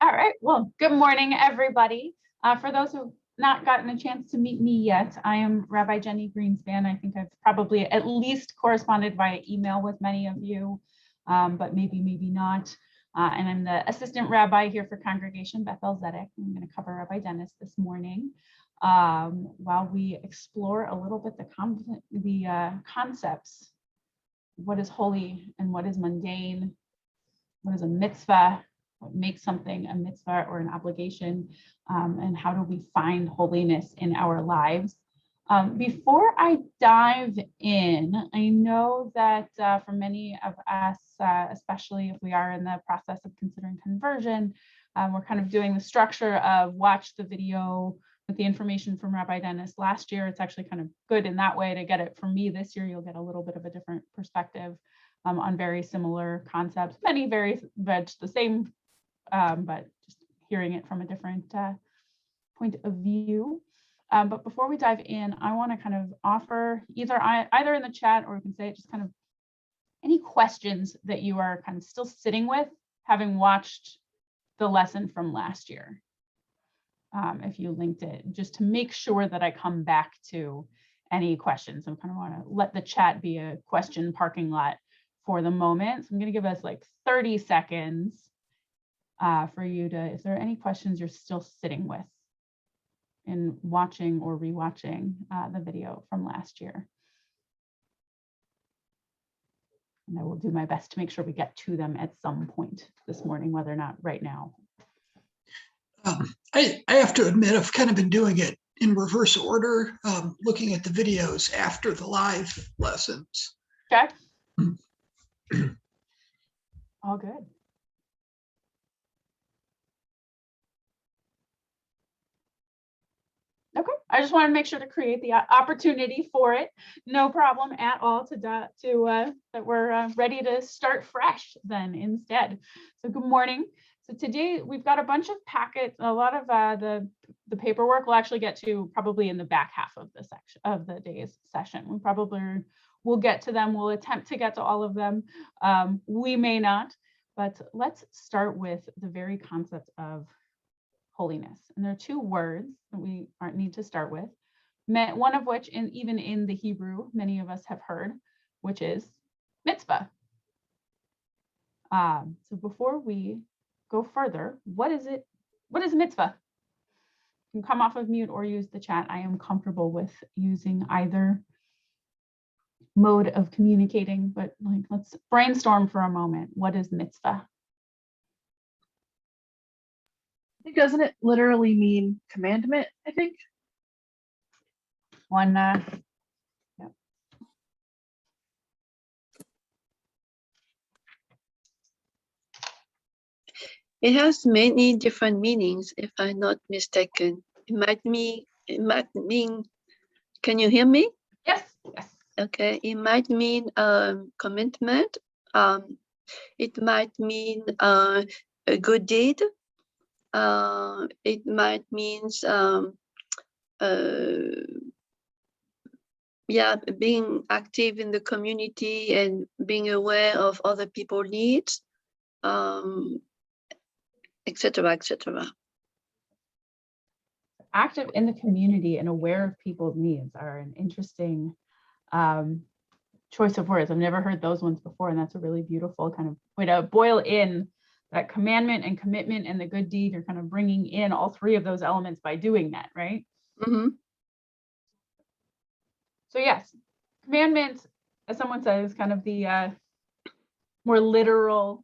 All right, well, good morning, everybody. For those who've not gotten a chance to meet me yet, I am Rabbi Jenni Greenspan. I think I've probably at least corresponded via email with many of you, but maybe not. And I'm the assistant rabbi here for Congregation Beth-El. I'm going to cover Rabbi Dennis this morning while we explore a little bit the concepts. What is holy and what is mundane? What is a mitzvah? What makes something a mitzvah or an obligation? And how do we find holiness in our lives? Before I dive in, I know that for many of us, especially if we are in the process of considering conversion, we're kind of doing the structure of watch the video with the information from Rabbi Dennis last year. It's actually kind of good in that way to get it from me this year. You'll get a little bit of a different perspective on very similar concepts. Many very much the same, but just hearing it from a different point of view. But before we dive in, I want to kind of offer either in the chat, or we can say it, just kind of any questions that you are kind of still sitting with, having watched the lesson from last year. If you linked it, just to make sure that I come back to any questions. I kind of want to let the chat be a question parking lot for the moment. So I'm going to give us like 30 seconds for you to, if there are any questions you're still sitting with in watching or rewatching the video from last year. And I will do my best to make sure we get to them at some point this morning, whether or not right now. I have to admit, I've kind of been doing it in reverse order, looking at the videos after the live lessons. Okay. All good. Okay, I just wanted to make sure to create the opportunity for it. No problem at all that we're ready to start fresh then instead. So good morning. So today we've got a bunch of packets. A lot of the paperwork we'll actually get to probably in the back half of the section of the day's session. We probably will get to them. We'll attempt to get to all of them. We may not, but let's start with the very concept of holiness. And there are two words that we need to start with, one of which, even in the Hebrew, many of us have heard, which is mitzvah. So before we go further, what is it? What is mitzvah? You can come off of mute or use the chat. I am comfortable with using either mode of communicating, but let's brainstorm for a moment. What is mitzvah? I think, doesn't it literally mean commandment, I think? Yeah. It has many different meanings, if I'm not mistaken. It might mean, can you hear me? Yes. Okay, it might mean commitment. It might mean a good deed. It might mean being active in the community and being aware of other people's needs, etc., etc. Active in the community and aware of people's needs are an interesting choice of words. I've never heard those ones before, and that's a really beautiful kind of way to boil in that commandment and commitment and the good deed. You're kind of bringing in all three of those elements by doing that, right? Mm-hmm. So yes, commandment, as someone said, is kind of the more literal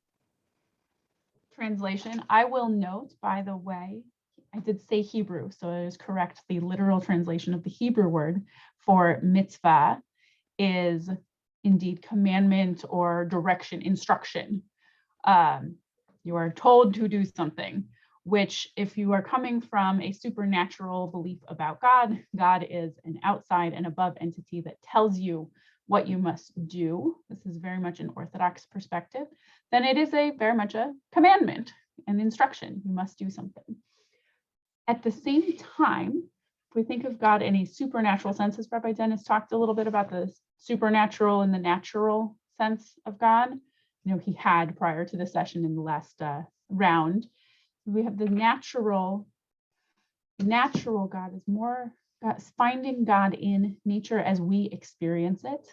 translation. I will note, by the way, I did say Hebrew, so it is correct. The literal translation of the Hebrew word for mitzvah is indeed commandment or direction, instruction. You are told to do something, which, if you are coming from a supernatural belief about God, God is an outside and above entity that tells you what you must do. This is very much an Orthodox perspective. Then it is very much a commandment, an instruction. You must do something. At the same time, if we think of God in a supernatural sense, as Rabbi Dennis talked a little bit about the supernatural and the natural sense of God, he had prior to the session in the last round, We have the natural God is more finding God in nature as we experience it,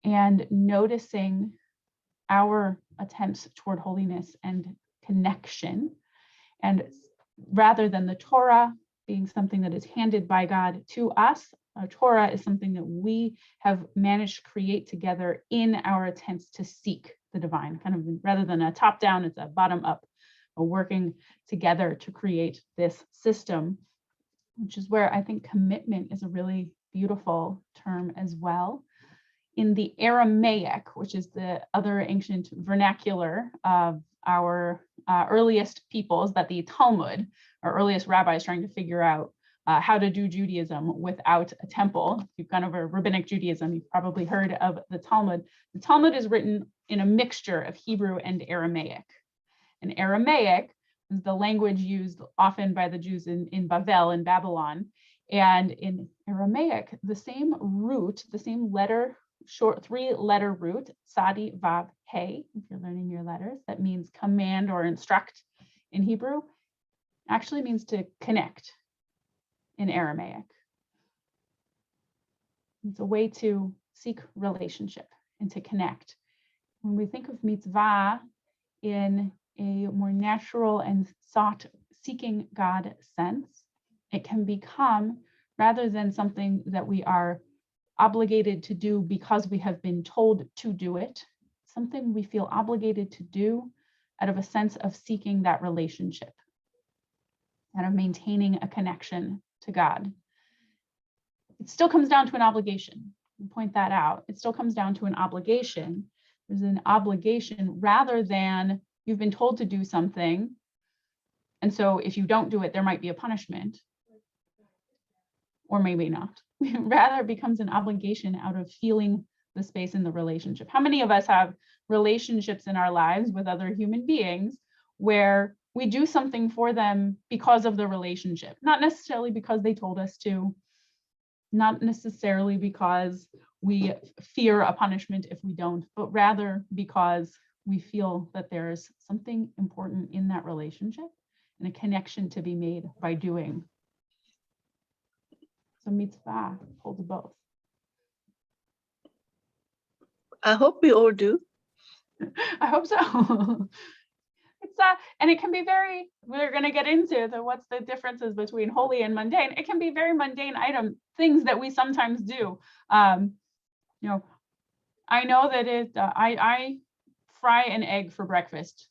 and noticing our attempts toward holiness and connection. And rather than the Torah being something that is handed by God to us, Torah is something that we have managed to create together in our attempts to seek the divine. Kind of rather than a top down, it's a bottom up, working together to create this system, which is where I think commitment is a really beautiful term as well. In the Aramaic, which is the other ancient vernacular of our earliest peoples, that the Talmud, our earliest rabbis trying to figure out how to do Judaism without a temple. If you've gone over rabbinic Judaism, you've probably heard of the Talmud. The Talmud is written in a mixture of Hebrew and Aramaic. And Aramaic is the language used often by the Jews in Beth-El in Babylon. And in Aramaic, the same root, the same letter, short 3-letter root, Sadi, Vav, He, if you're learning your letters, that means command or instruct in Hebrew, actually means to connect in Aramaic. It's a way to seek relationship and to connect. When we think of mitzvah in a more natural and seeking God sense, it can become, rather than something that we are obligated to do because we have been told to do it, something we feel obligated to do out of a sense of seeking that relationship and of maintaining a connection to God. It still comes down to an obligation. I'll point that out. It still comes down to an obligation. There's an obligation rather than you've been told to do something, and so if you don't do it, there might be a punishment, or maybe not. Rather, it becomes an obligation out of feeling the space in the relationship. How many of us have relationships in our lives with other human beings where we do something for them because of the relationship, not necessarily because they told us to, not necessarily because we fear a punishment if we don't, but rather because we feel that there's something important in that relationship and a connection to be made by doing. So mitzvah holds both. I hope we all do. I hope so. It's and it can be very, we're going to get into what's the differences between holy and mundane. It can be very mundane things that we sometimes do. You know, I know that I fry an egg for breakfast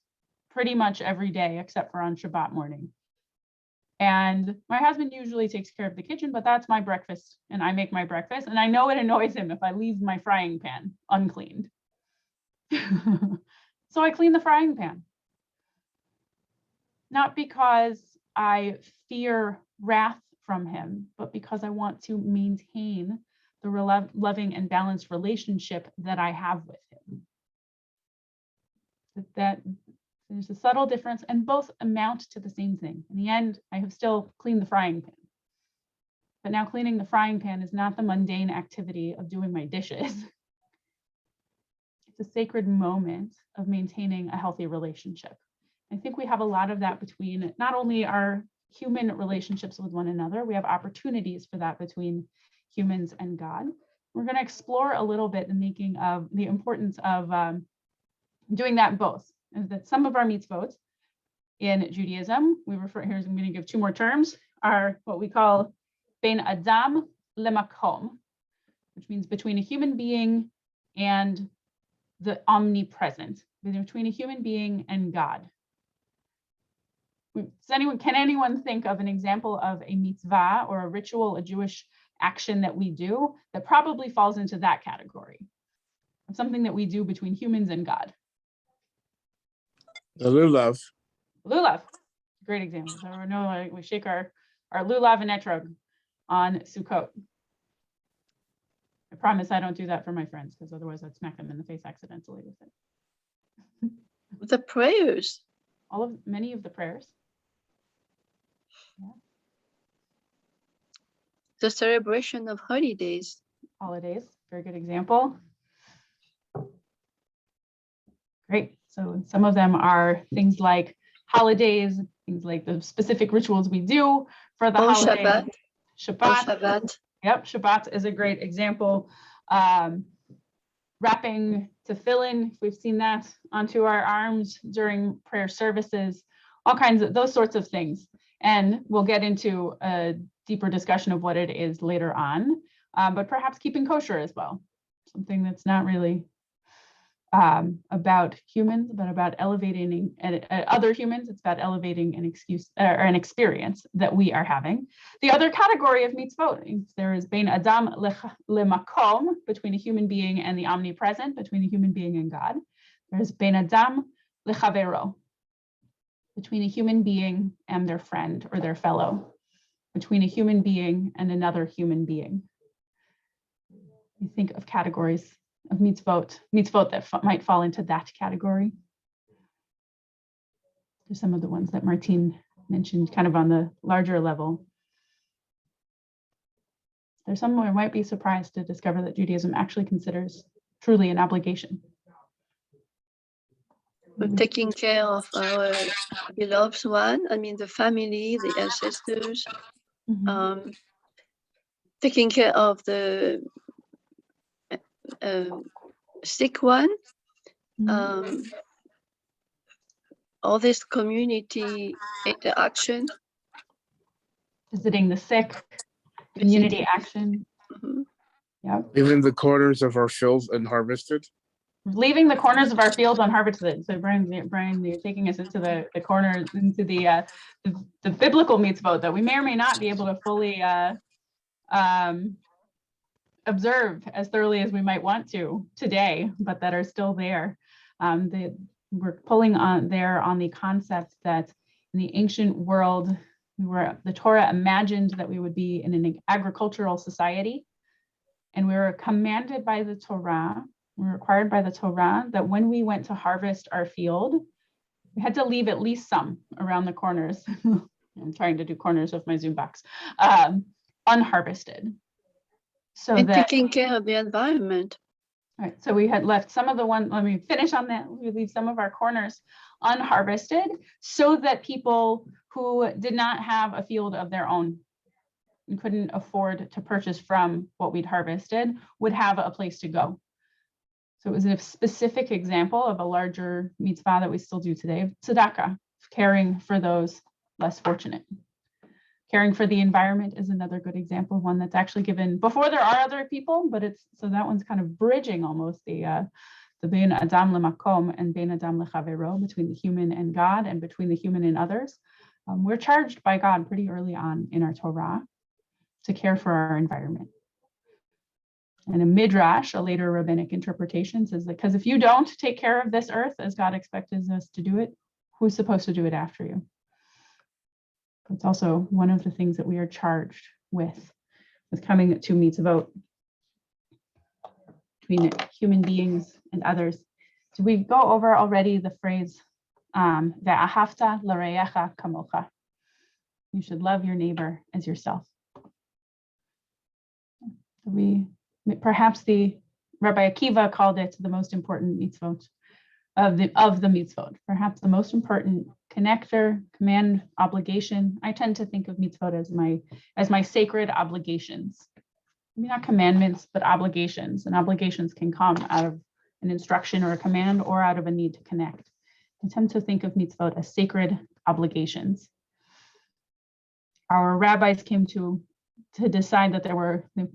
pretty much every day except for on Shabbat morning. And my husband usually takes care of the kitchen, but that's my breakfast and I make my breakfast. And I know it annoys him if I leave my frying pan uncleaned. So I clean the frying pan. Not because I fear wrath from him, but because I want to maintain the loving and balanced relationship that I have with him. That there's a subtle difference, and both amount to the same thing. In the end, I have still cleaned the frying pan. But now cleaning the frying pan is not the mundane activity of doing my dishes. It's a sacred moment of maintaining a healthy relationship. I think we have a lot of that between not only our human relationships with one another, we have opportunities for that between humans and God. We're going to explore a little bit the importance of doing that both. Is that some of our mitzvot in Judaism, I'm going to give 2 more terms, are what we call ben adam lemakom, which means between a human being and the omnipresent, between a human being and God. Can anyone think of an example of a mitzvah or a ritual, a Jewish action that we do that probably falls into that category of something that we do between humans and God? The lulav. Lulav, great example. So we know we shake our lulav and etrog on Sukkot. I promise I don't do that for my friends because otherwise I'd smack them in the face accidentally with it. The prayers. Many of the prayers. Yeah. The celebration of holidays. Holidays, very good example. Great. So some of them are things like holidays, things like the specific rituals we do for the Oh, holiday. Shabbat. Shabbat. Oh, Shabbat. Yep, Shabbat is a great example. Wrapping tefillin, if we've seen that, onto our arms during prayer services, all kinds of those sorts of things. And we'll get into a deeper discussion of what it is later on, but perhaps keeping kosher as well. Something that's not really about humans, but about elevating other humans. It's about elevating an excuse or an experience that we are having. The other category of mitzvot, there is bein adam lemakom, between a human being and the omnipresent, between a human being and God. There's bein adam lechavero, between a human being and their friend or their fellow, between a human being and another human being. You think of categories of mitzvot that might fall into that category. There's some of the ones that Martine mentioned kind of on the larger level. There's some where I might be surprised to discover that Judaism actually considers truly an obligation. We're taking care of our beloved one, I mean the family, the ancestors, taking care of the sick one, all this community interaction. Visiting the sick, community action. Yeah. Leaving the corners of our fields unharvested. Leaving the corners of our fields unharvested. So Brian, you're taking us into the corners, into the biblical mitzvot that we may or may not be able to fully observe as thoroughly as we might want to today, but that are still there. We're pulling on the concept that in the ancient world, the Torah imagined that we would be in an agricultural society, and we were commanded by the Torah, we're required by the Torah that when we went to harvest our field, we had to leave at least some around the corners. I'm trying to do corners with my Zoom box, unharvested. So and that taking care of the environment. All right, so we had left some of the one, let me finish on that. We leave some of our corners unharvested so that people who did not have a field of their own and couldn't afford to purchase from what we'd harvested would have a place to go. So it was a specific example of a larger mitzvah that we still do today, tzedakah, caring for those less fortunate. Caring for the environment is another good example, one that's actually given before there are other people, but so that one's kind of bridging almost the bein adam lemakom and bein adam lechavero, between the human and God and between the human and others. We're charged by God pretty early on in our Torah to care for our environment. And a midrash, a later rabbinic interpretation, says that because if you don't take care of this earth as God expected us to do it, who's supposed to do it after you? It's also one of the things that we are charged with coming to mitzvot between human beings and others. Did we go over already the phrase ve'ahavta l'reyecha kamocha? You should love your neighbor as yourself. Perhaps the Rabbi Akiva called it the most important mitzvot of the mitzvot, perhaps the most important connector, command, obligation. I tend to think of mitzvot as my sacred obligations. Maybe not commandments, but obligations. And obligations can come out of an instruction or a command or out of a need to connect. I tend to think of mitzvot as sacred obligations. Our rabbis came to decide that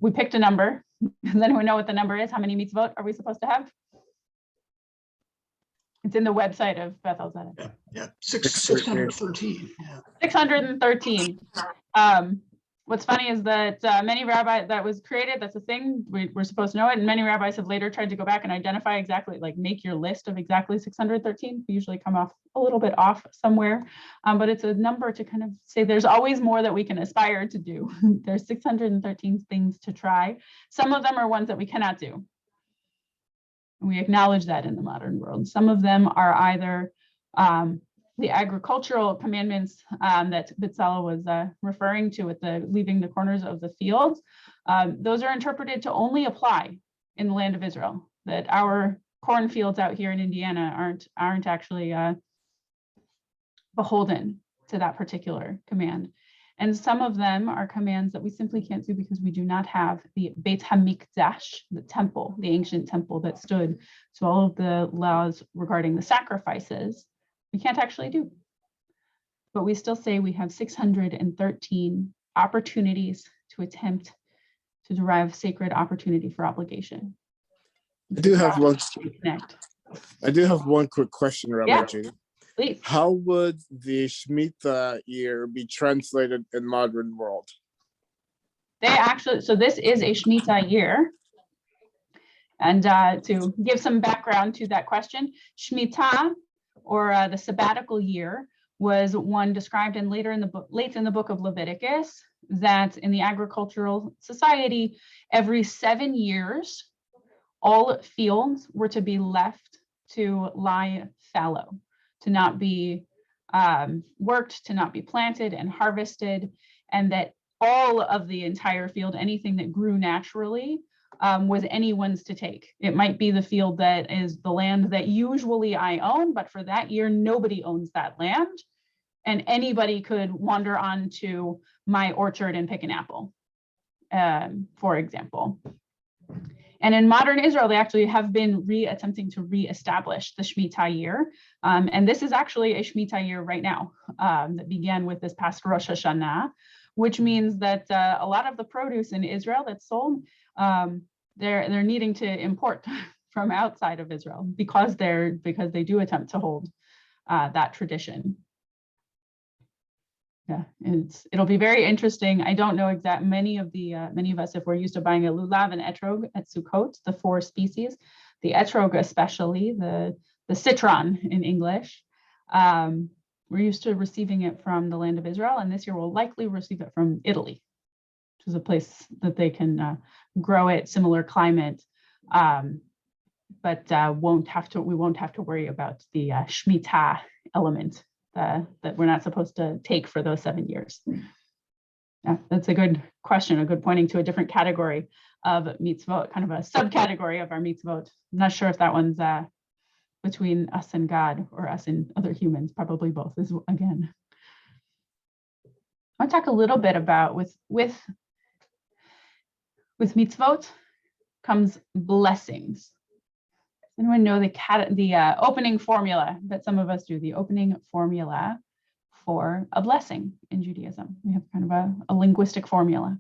we picked a number. Does anyone know what the number is? How many mitzvot are we supposed to have? It's in the website of Beth-El. Yeah, 613. Yeah. 613. What's funny is that many rabbis, that was created, that's a thing, we're supposed to know it, and many rabbis have later tried to go back and identify exactly, like make your list of exactly 613. We usually come off a little bit off somewhere, but it's a number to kind of say there's always more that we can aspire to do. There's 613 things to try. Some of them are ones that we cannot do. We acknowledge that in the modern world. Some of them are either the agricultural commandments that Beth-El was referring to with the leaving the corners of the fields. Those are interpreted to only apply in the land of Israel, that our cornfields out here in Indiana aren't actually beholden to that particular command. And some of them are commands that we simply can't do because we do not have the Beit HaMikdash, the temple, the ancient temple that stood. So all of the laws regarding the sacrifices, we can't actually do. But we still say we have 613 opportunities to attempt to derive sacred opportunity for obligation. I do have one. Connect. I do have one quick question, Rabbi Yeah. Jenni. Please. How would the Shemitah year be translated in modern world? They actually, so this is a Shemitah year. And to give some background to that question, Shemitah, or the sabbatical year, was one described in late in the book of Leviticus, that in the agricultural society, every 7 years, all fields were to be left to lie fallow, to not be worked, to not be planted and harvested, and that all of the entire field, anything that grew naturally, was anyone's to take. It might be the field that is the land that usually I own, but for that year, nobody owns that land. And anybody could wander onto my orchard and pick an apple, for example. And in modern Israel, they actually have been attempting to reestablish the Shemitah year. And this is actually a Shemitah year right now that began with this past Rosh Hashanah, which means that a lot of the produce in Israel that's sold, they're needing to import from outside of Israel because they do attempt to hold that tradition. Yeah, it'll be very interesting. I don't know many of us, if we're used to buying a lulav and etrog at Sukkot, the 4 species, the etrog especially, the citron in English, we're used to receiving it from the land of Israel, and this year we'll likely receive it from Italy, which is a place that they can grow it, similar climate, but we won't have to worry about the Shemitah element that we're not supposed to take for those 7 years. Yeah, that's a good question, a good pointing to a different category of mitzvot, kind of a subcategory of our mitzvot. I'm not sure if that one's between us and God or us and other humans, probably both is again. I want to talk a little bit about with mitzvot comes blessings. Anyone know the opening formula that some of us do, the opening formula for a blessing in Judaism? We have kind of a linguistic formula.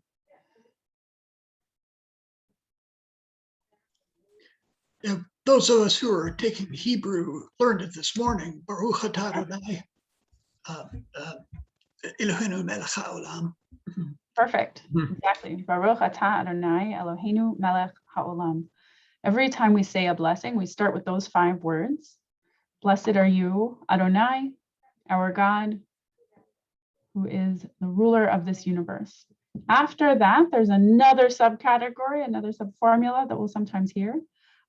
Yeah, those of us who are taking Hebrew learned it this morning. Baruch atah Adonai Eloheinu melech haolam. Perfect, exactly. Baruch atah Adonai Eloheinu melech haolam. Every time we say a blessing, we start with those 5 words. Blessed are you, Adonai, our God, who is the ruler of this universe. After that, there's another subcategory, another subformula that we'll sometimes hear.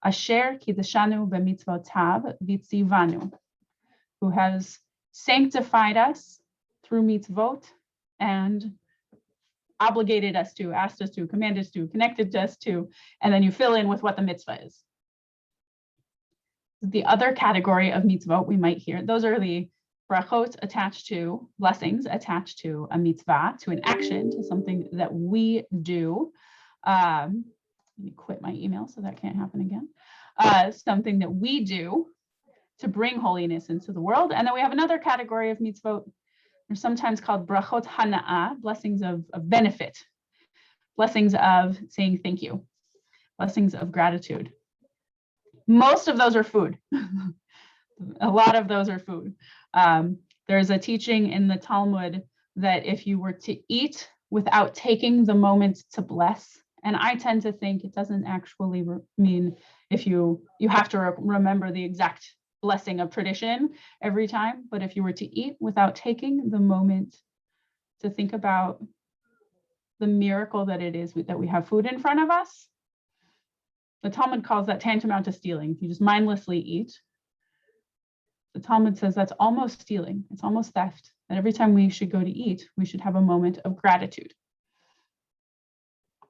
Asher kiddushanu b'mitzvotav v'tzivanu, who has sanctified us through mitzvot and obligated us to, asked us to, commanded us to, connected us to, and then you fill in with what the mitzvah is. The other category of mitzvot we might hear, those are the brachot attached to, blessings attached to a mitzvah, to an action, to something that we do. Let me quit my email so that can't happen again. Something that we do to bring holiness into the world. And then we have another category of mitzvot. They're sometimes called brachot hana'ah, blessings of benefit, blessings of saying thank you, blessings of gratitude. Most of those are food. A lot of those are food. There's a teaching in the Talmud that if you were to eat without taking the moment to bless, and I tend to think it doesn't actually mean if you have to remember the exact blessing of tradition every time, but if you were to eat without taking the moment to think about the miracle that it is that we have food in front of us, the Talmud calls that tantamount to stealing. If you just mindlessly eat, the Talmud says that's almost stealing, it's almost theft, that every time we should go to eat, we should have a moment of gratitude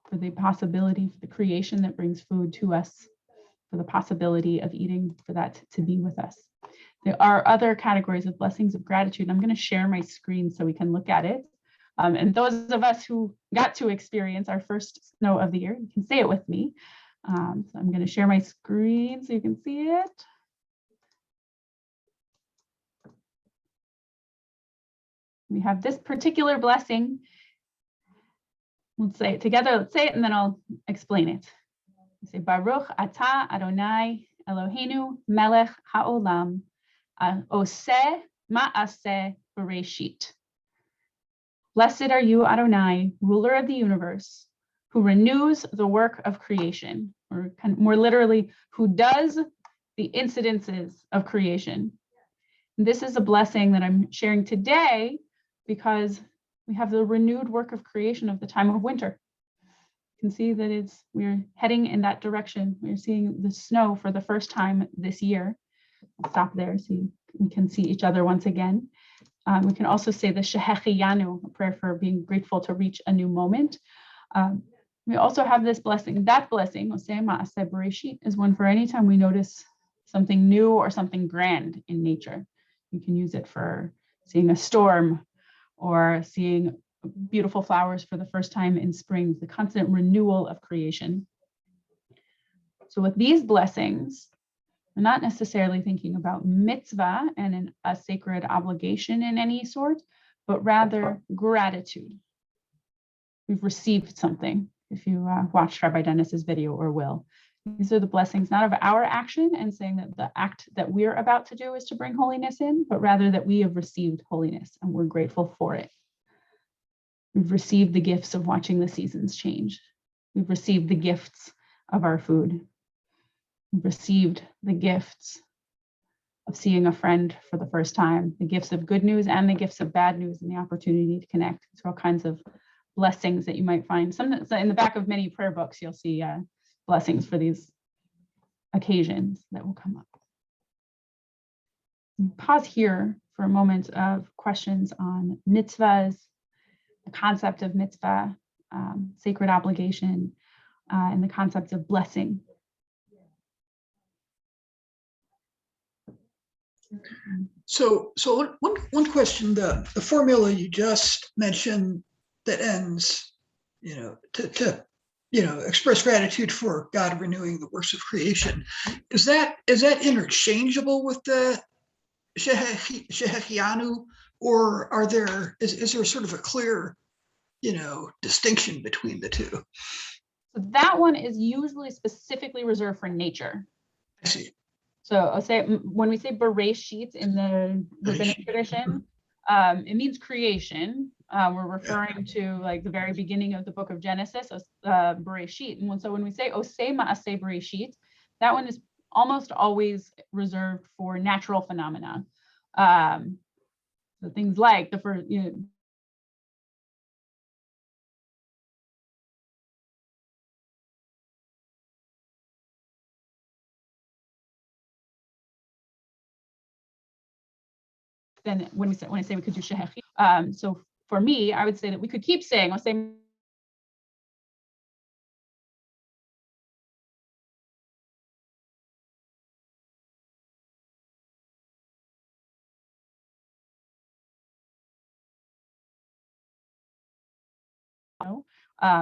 for the possibility, for the creation that brings food to us, for the possibility of eating, for that to be with us. There are other categories of blessings of gratitude. I'm going to share my screen so we can look at it. And those of us who got to experience our first snow of the year, you can say it with me. So I'm going to share my screen so you can see it. We have this particular blessing. Let's say it together. Let's say it, and then I'll explain it. We say, Baruch atah Adonai Eloheinu melech haolam oseh ma'aseh bereshit. Blessed are you, Adonai, ruler of the universe, who renews the work of creation, or more literally, who does the incidences of creation. And this is a blessing that I'm sharing today because we have the renewed work of creation of the time of winter. You can see that we're heading in that direction. We're seeing the snow for the first time this year. I'll stop there so we can see each other once again. We can also say the shahianu, a prayer for being grateful to reach a new moment. We also have this blessing. That blessing, oseh ma'aseh bereshit, is one for any time we notice something new or something grand in nature. You can use it for seeing a storm or seeing beautiful flowers for the first time in spring, the constant renewal of creation. So with these blessings, we're not necessarily thinking about mitzvah and a sacred obligation in any sort, but rather gratitude. We've received something. If you watched Rabbi Dennis's video or will, these are the blessings, not of our action and saying that the act that we're about to do is to bring holiness in, but rather that we have received holiness and we're grateful for it. We've received the gifts of watching the seasons change. We've received the gifts of our food. We've received the gifts of seeing a friend for the first time, the gifts of good news and the gifts of bad news and the opportunity to connect. So all kinds of blessings that you might find. Some in the back of many prayer books, you'll see blessings for these occasions that will come up. Pause here for a moment of questions on mitzvahs, the concept of mitzvah, sacred obligation, and the concept of blessing. So one question, the formula you just mentioned that ends, to express gratitude for God renewing the works of creation, is that interchangeable with the shahianu, or is there sort of a clear distinction between the two? So that one is usually specifically reserved for nature. I see. So I'll say when we say bereshit in the rabbinic tradition, it means creation. We're referring to like the very beginning of the book of Genesis, bereshit. And so when we say oseh ma'aseh bereshit, that one is almost always reserved for natural phenomena. So things like the first, then when I say we could do shehechi, so for me, I would say that we could keep saying, let's say,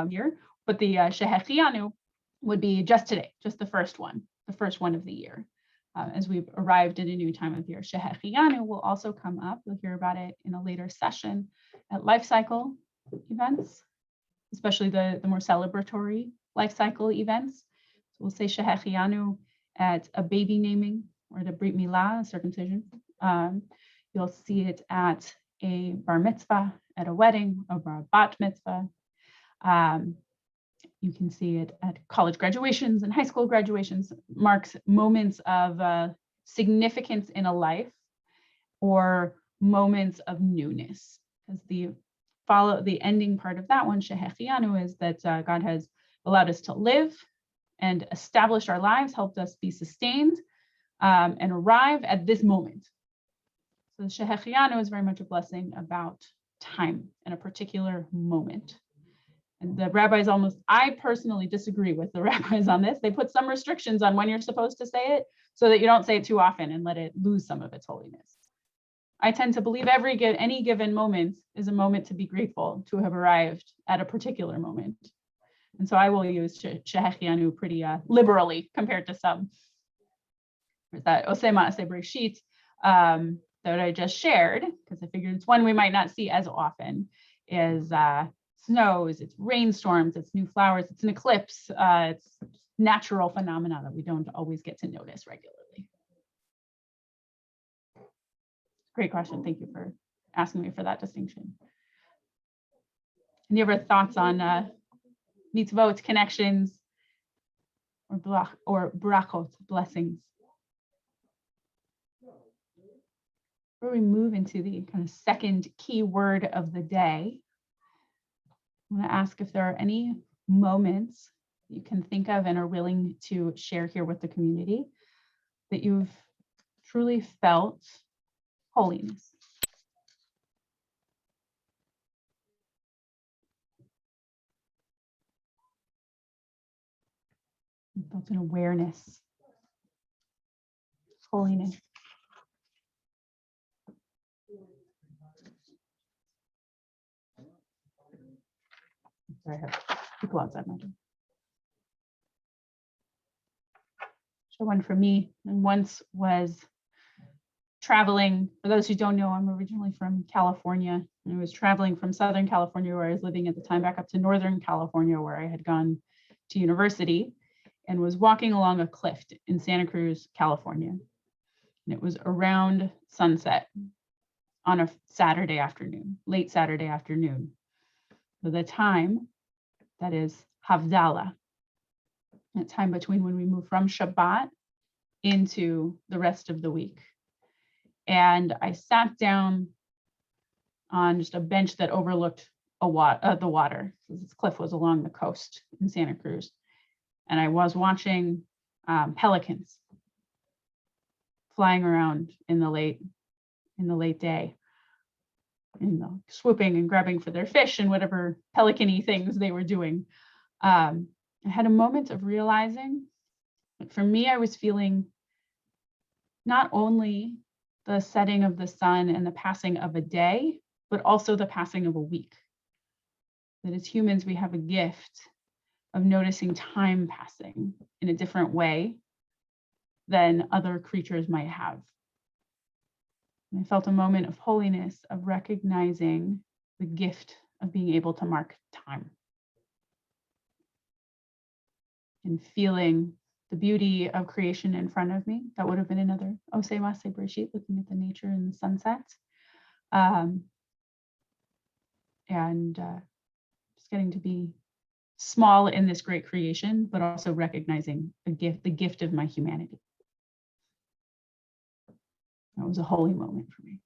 year, but the shahianu would be just today, just the first one of the year. As we've arrived at a new time of year. Shahianu will also come up. You'll hear about it in a later session at life cycle events, especially the more celebratory life cycle events. So we'll say shahianu at a baby naming or at a brit milah, circumcision. You'll see it at a bar mitzvah, at a wedding, or a bat mitzvah. You can see it at college graduations and high school graduations, marks moments of significance in a life or moments of newness. Because the ending part of that one, shahianu, is that God has allowed us to live and establish our lives, helped us be sustained and arrive at this moment. So the shahianu is very much a blessing about time and a particular moment. And the rabbis I personally disagree with the rabbis on this. They put some restrictions on when you're supposed to say it so that you don't say it too often and let it lose some of its holiness. I tend to believe any given moment is a moment to be grateful to have arrived at a particular moment. And so I will use shahianu pretty liberally compared to some. There's that oseh ma'aseh breshit that I just shared, because I figured it's one we might not see as often, is snows, it's rainstorms, it's new flowers, it's an eclipse, it's natural phenomena that we don't always get to notice regularly. Great question. Thank you for asking me for that distinction. Any other thoughts on mitzvot, connections, or brachot, blessings? Before we move into the kind of second key word of the day, I want to ask if there are any moments you can think of and are willing to share here with the community that you've truly felt holiness. You felt an awareness, holiness. Sorry, I have people outside my door. So one for me, and once was traveling. For those who don't know, I'm originally from California, and I was traveling from Southern California, where I was living at the time, back up to Northern California, where I had gone to university, and was walking along a cliff in Santa Cruz, California. And it was around sunset on a Saturday afternoon, late Saturday afternoon. So the time that is Havdalah, that time between when we move from Shabbat into the rest of the week. And I sat down on just a bench that overlooked the water. This cliff was along the coast in Santa Cruz. And I was watching pelicans flying around in the late day, swooping and grabbing for their fish and whatever pelican-y things they were doing. I had a moment of realizing that for me, I was feeling not only the setting of the sun and the passing of a day, but also the passing of a week. That as humans, we have a gift of noticing time passing in a different way than other creatures might have. And I felt a moment of holiness, of recognizing the gift of being able to mark time. And feeling the beauty of creation in front of me. That would have been another oseh ma'aseh breshit, looking at the nature and the sunset. Just getting to be small in this great creation, but also recognizing the gift of my humanity. That was a holy moment for me.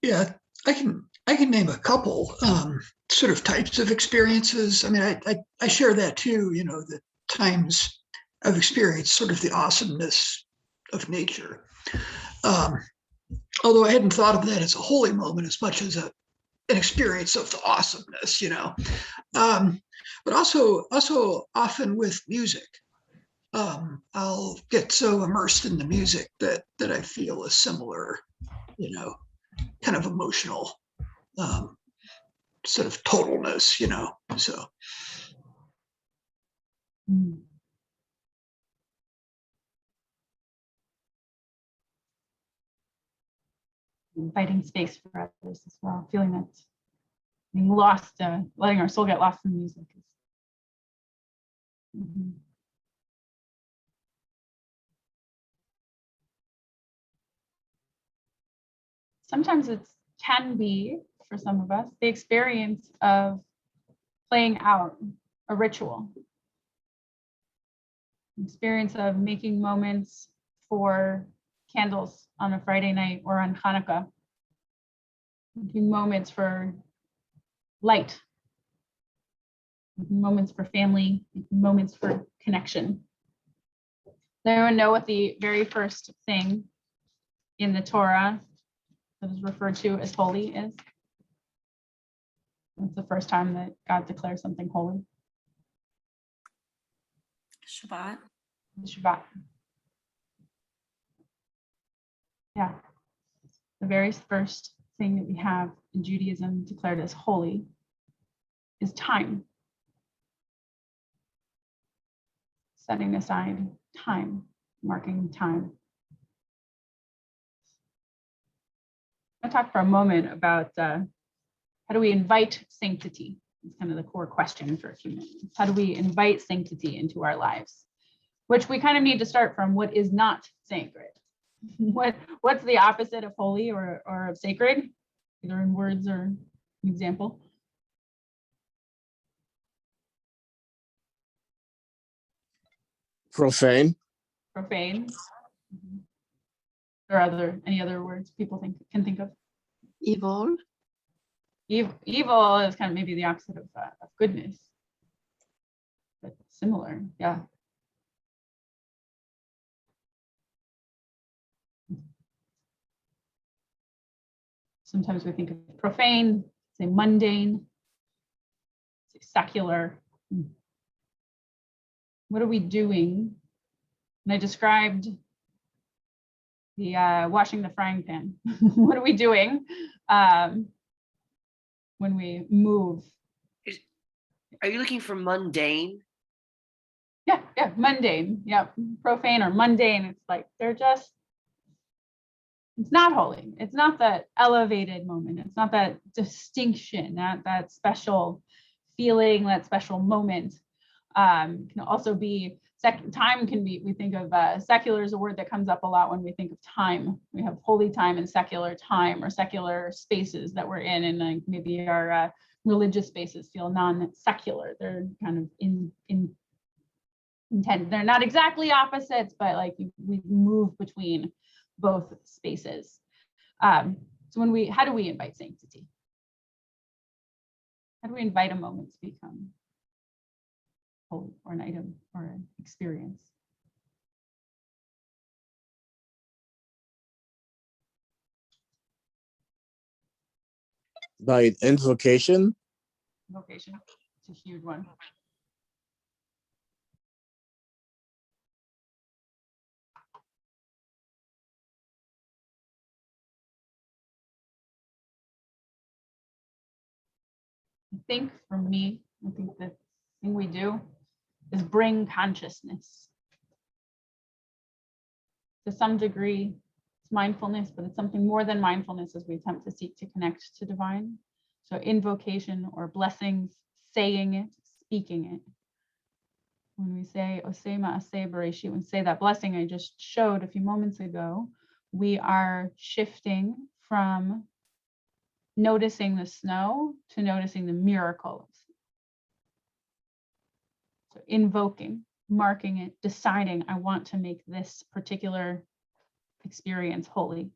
Yeah, I can name a couple sort of types of experiences. I mean, I share that too, the times I've experienced sort of the awesomeness of nature. Although I hadn't thought of that as a holy moment as much as an experience of the awesomeness, but also often with music. I'll get so immersed in the music that I feel a similar, kind of emotional sort of totalness, so. Inviting space for others as well, feeling that being lost, letting our soul get lost in the music. Sometimes it can be, for some of us, the experience of playing out a ritual. Experience of making moments for candles on a Friday night or on Hanukkah. Making moments for light. Making moments for family. Making moments for connection. Does anyone know what the very first thing in the Torah that is referred to as holy is? It's the first time that God declares something holy. Shabbat. The Shabbat. Yeah. The very first thing that we have in Judaism declared as holy is time. Setting aside time, marking time. I'll talk for a moment about how do we invite sanctity? It's kind of the core question for a few minutes. How do we invite sanctity into our lives? Which we kind of need to start from what is not sacred. What's the opposite of holy or of sacred, either in words or an example? Profane. Profane. Or any other words people can think of? Evil. Evil is kind of maybe the opposite of goodness, but similar, yeah. Sometimes we think of profane, say mundane, say secular. What are we doing? And I described the washing the frying pan. What are we doing when we move? Are you looking for mundane? Yeah, mundane. Yeah, profane or mundane. It's like it's not holy. It's not that elevated moment. It's not that distinction, that special feeling, that special moment. Can also be time can be, we think of secular is a word that comes up a lot when we think of time. We have holy time and secular time, or secular spaces that we're in, and like maybe our religious spaces feel non-secular. They're kind of in intent. They're not exactly opposites, but like we move between both spaces. So how do we invite sanctity? How do we invite a moment to become holy, or an item, or an experience? By invocation. Invocation. It's a huge one. I think for me, I think the thing we do is bring consciousness. To some degree, it's mindfulness, but it's something more than mindfulness as we attempt to seek to connect to divine. So invocation or blessings, saying it, speaking it. When we say Osema Aseh Bereshit, when we say that blessing I just showed a few moments ago, we are shifting from noticing the snow to noticing the miracle. So invoking, marking it, deciding I want to make this particular experience holy.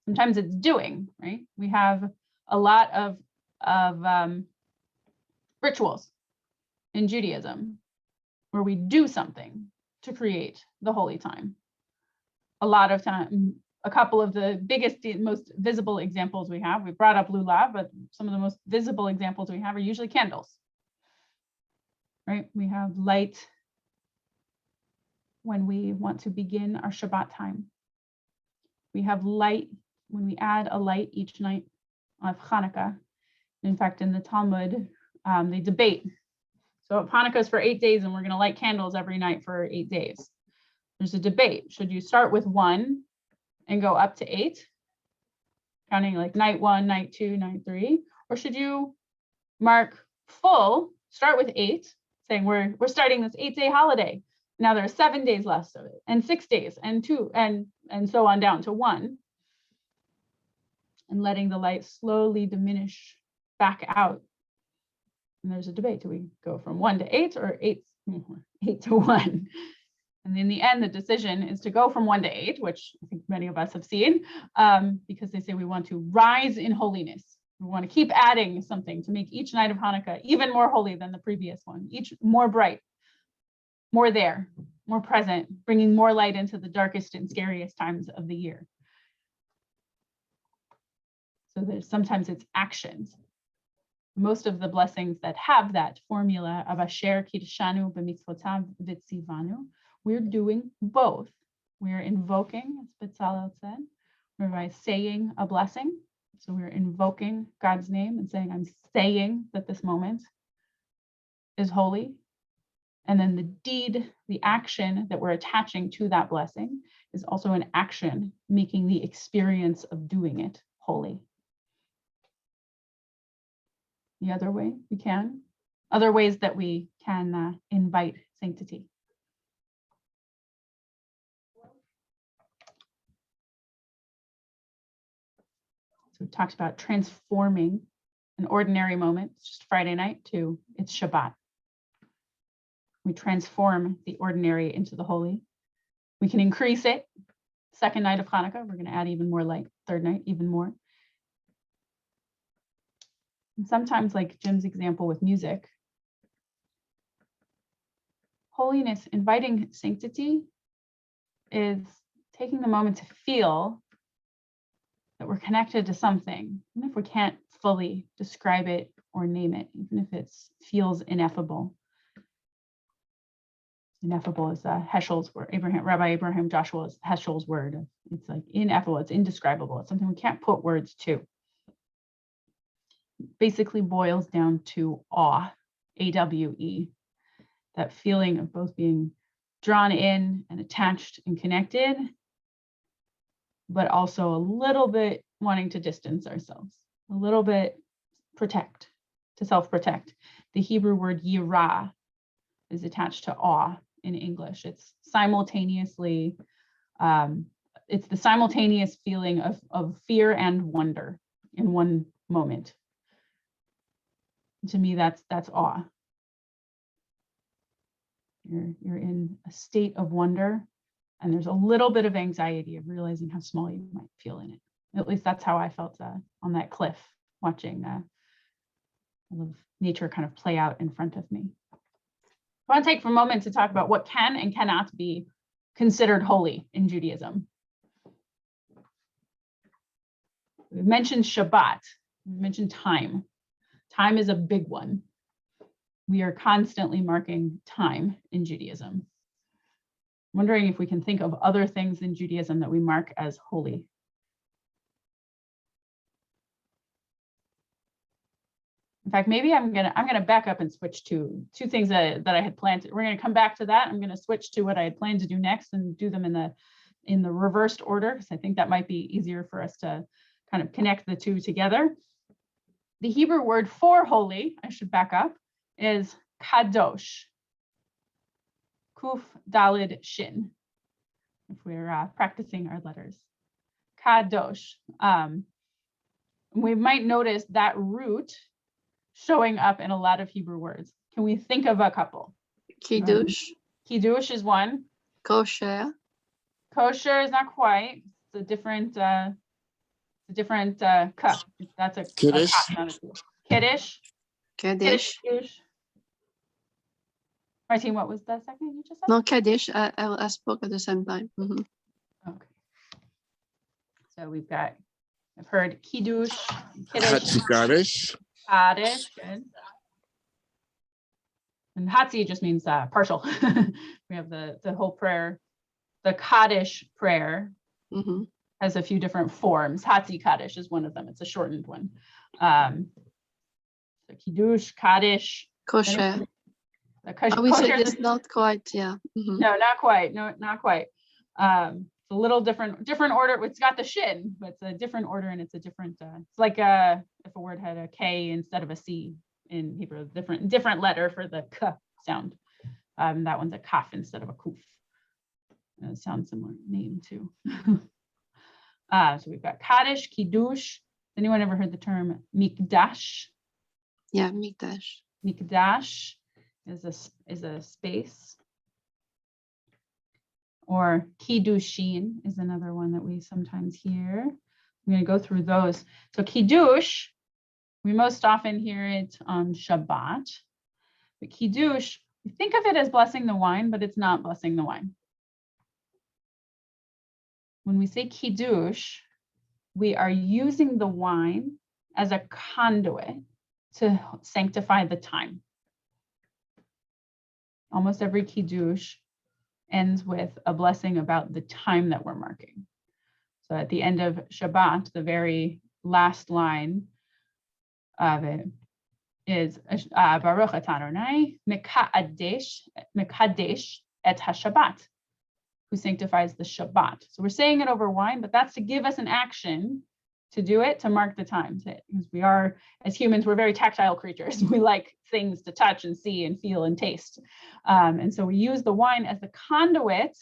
Sometimes it's doing, right? We have a lot of rituals in Judaism where we do something to create the holy time. A lot of time, a couple of the biggest, most visible examples we have, we brought up lulav, but some of the most visible examples we have are usually candles, right? We have light when we want to begin our Shabbat time. We have light when we add a light each night of Hanukkah. In fact, in the Talmud, they debate. So Hanukkah is for 8 days, and we're going to light candles every night for 8 days. There's a debate. Should you start with 1 and go up to 8, counting like night 1, night 2, night 3, or should you mark full, start with 8, saying we're starting this 8-day holiday. Now there are 7 days left of it, and 6 days, and 2, and so on down to 1, and letting the light slowly diminish back out. And there's a debate: do we go from 1 to 8 or 8 to 1? And in the end, the decision is to go from 1 to 8, which I think many of us have seen, because they say we want to rise in holiness. We want to keep adding something to make each night of Hanukkah even more holy than the previous one, each more bright, more there, more present, bringing more light into the darkest and scariest times of the year. So there's sometimes it's actions. Most of the blessings that have that formula of asher kiddushanu b'mitzvotav v'tzivanu, we're doing both. We're invoking, as Beth-El said, we're by saying a blessing. So we're invoking God's name and saying, I'm saying that this moment is holy. And then the deed, the action that we're attaching to that blessing is also an action, making the experience of doing it holy. The other way we can, other ways that we can invite sanctity. So we talked about transforming an ordinary moment, it's just Friday night, to it's Shabbat. We transform the ordinary into the holy. We can increase it. Second night of Hanukkah, we're going to add even more light. Third night, even more. And sometimes, like Jim's example with music, holiness, inviting sanctity, is taking the moment to feel that we're connected to something, even if we can't fully describe it or name it, even if it feels ineffable. Ineffable is Heschel's word. Rabbi Abraham Joshua is Heschel's word. It's like ineffable, it's indescribable. It's something we can't put words to. Basically boils down to awe, A-W-E, that feeling of both being drawn in and attached and connected, but also a little bit wanting to distance ourselves, a little bit protect, to self-protect. The Hebrew word yirah is attached to awe in English. It's simultaneously, it's the simultaneous feeling of fear and wonder in one moment. To me, that's awe. You're in a state of wonder, and there's a little bit of anxiety of realizing how small you might feel in it. At least that's how I felt on that cliff, watching all of nature kind of play out in front of me. I want to take a moment to talk about what can and cannot be considered holy in Judaism. We've mentioned Shabbat, we've mentioned time. Time is a big one. We are constantly marking time in Judaism. I'm wondering if we can think of other things in Judaism that we mark as holy. In fact, maybe I'm gonna back up and switch to two things that I had planned. We're gonna come back to that. I'm gonna switch to what I had planned to do next and do them in the reversed order, because I think that might be easier for us to kind of connect the two together. The Hebrew word for holy, I should back up, is kadosh. Kuf dalid shin, if we're practicing our letters. Kadosh. We might notice that root showing up in a lot of Hebrew words. Can we think of a couple? Kiddush, Kiddush is one. kosher, Kosher is not quite. It's a different cup. That's a Kiddush. Kiddush. kaddish. Kiddush. Martine, what was the second you just said? No, kaddish. I spoke at the same time. Mhm. Okay. So we've got, I've heard kiddush, kiddush, Kaddish. kaddish, good. And hatzi just means partial. We have the whole prayer. The kaddish prayer Mhm. has a few different forms. Hatzi kaddish is one of them. It's a shortened one. So kiddush, kaddish. Kosher. Kosher We said is it's not quite. Yeah. Mhm. no, not quite. No, not quite. It's a little different order. It's got the shin, but it's a different order, and it's a different. It's like if a word had a K instead of a C in Hebrew, different letter for the k sound. That one's a kaf instead of a kuf. Sounds similar name too. So we've got kaddish, kiddush. Anyone ever heard the term mikdash? Yeah, mikdash. Mikdash is a space. Or kiddushin is another one that we sometimes hear. I'm going to go through those. So kiddush, we most often hear it on Shabbat. But kiddush, we think of it as blessing the wine, but it's not blessing the wine. When we say kiddush, we are using the wine as a conduit to sanctify the time. Almost every kiddush ends with a blessing about the time that we're marking. So at the end of Shabbat, the very last line of it is Baruch atah Adonai mekadesh et haShabbat, who sanctifies the Shabbat. So we're saying it over wine, but that's to give us an action to do it, to mark the time. Because we are, as humans, we're very tactile creatures. We like things to touch and see and feel and taste. And so we use the wine as the conduit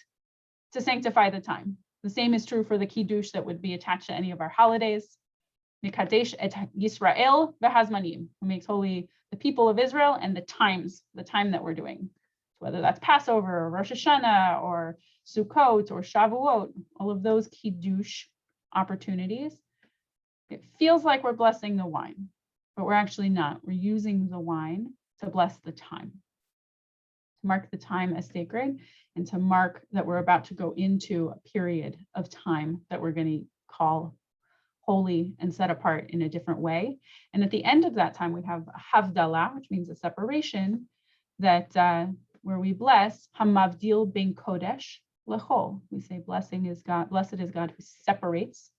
to sanctify the time. The same is true for the kiddush that would be attached to any of our holidays. Mekadesh et Yisrael v'hazmanim, who makes holy the people of Israel and the time that we're doing. Whether that's Passover or Rosh Hashanah or Sukkot or Shavuot, all of those kiddush opportunities. It feels like we're blessing the wine, but we're actually not. We're using the wine to bless the time, to mark the time as sacred, and to mark that we're about to go into a period of time that we're going to call holy and set apart in a different way. And at the end of that time, we have Havdalah, which means a separation, that where we bless Hamavdil ben Kodesh lechol. We say blessed is God who separates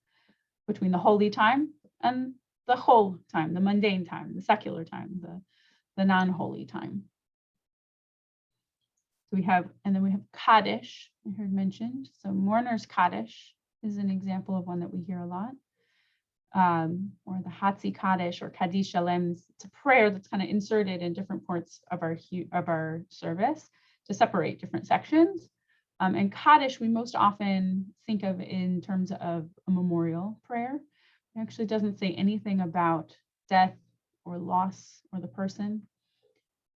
between the holy time and the whole time, the mundane time, the secular time, the non-holy time. So we have kaddish, I heard mentioned. So mourner's kaddish is an example of one that we hear a lot. Or the Hatzi Kaddish or Kaddish Shalem. It's a prayer that's kind of inserted in different parts of our service to separate different sections. And Kaddish we most often think of in terms of a memorial prayer. It actually doesn't say anything about death or loss or the person.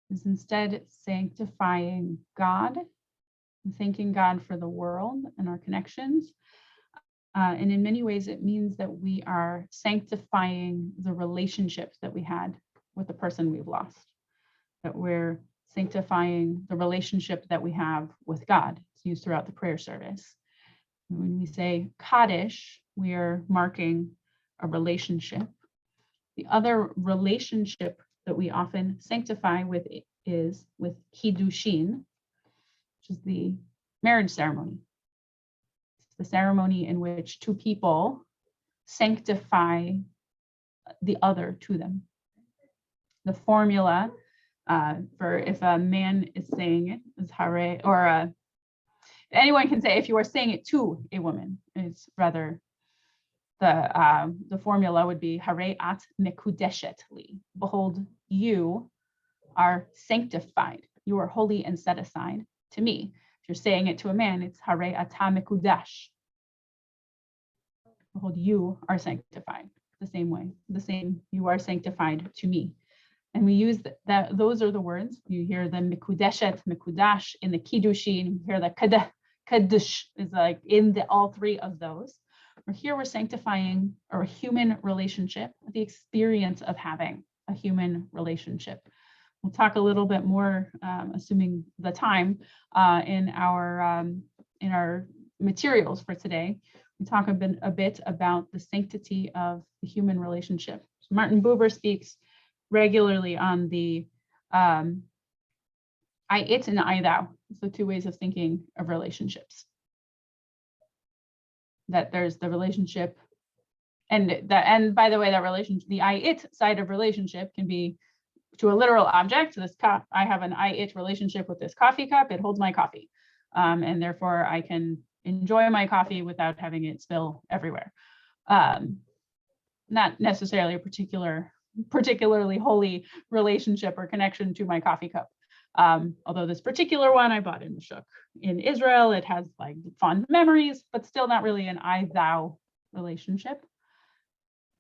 It's instead sanctifying God and thanking God for the world and our connections. And in many ways, it means that we are sanctifying the relationships that we had with the person we've lost, that we're sanctifying the relationship that we have with God. It's used throughout the prayer service. And when we say Kaddish, we are marking a relationship. The other relationship that we often sanctify with is with Kiddushin, which is the marriage ceremony. The ceremony in which two people sanctify the other to them. The formula for if a man is saying it is hare, or anyone can say if you are saying it to a woman, it's rather the formula would be hare at mekudeshet li. Behold, you are sanctified. You are holy and set aside to me. If you're saying it to a man, it's hare ata mekudash. Behold, you are sanctified the same way. The same, you are sanctified to me. And we use that, those are the words. You hear the mekudeshet, mekudash in the kiddushin. You hear the kaddish is like in all three of those. Or here we're sanctifying our human relationship, the experience of having a human relationship. We'll talk a little bit more, assuming the time, in our materials for today. We talk a bit about the sanctity of the human relationship. So Martin Buber speaks regularly on the I it and I thou. So two ways of thinking of relationships. That there's the relationship, and by the way, that relationship, the I it side of relationship can be to a literal object. This cup, I have an I it relationship with this coffee cup. It holds my coffee, and therefore I can enjoy my coffee without having it spill everywhere. Not necessarily a particularly holy relationship or connection to my coffee cup. Although this particular one I bought in the Shuk in Israel, it has like fond memories, but still not really an I-thou relationship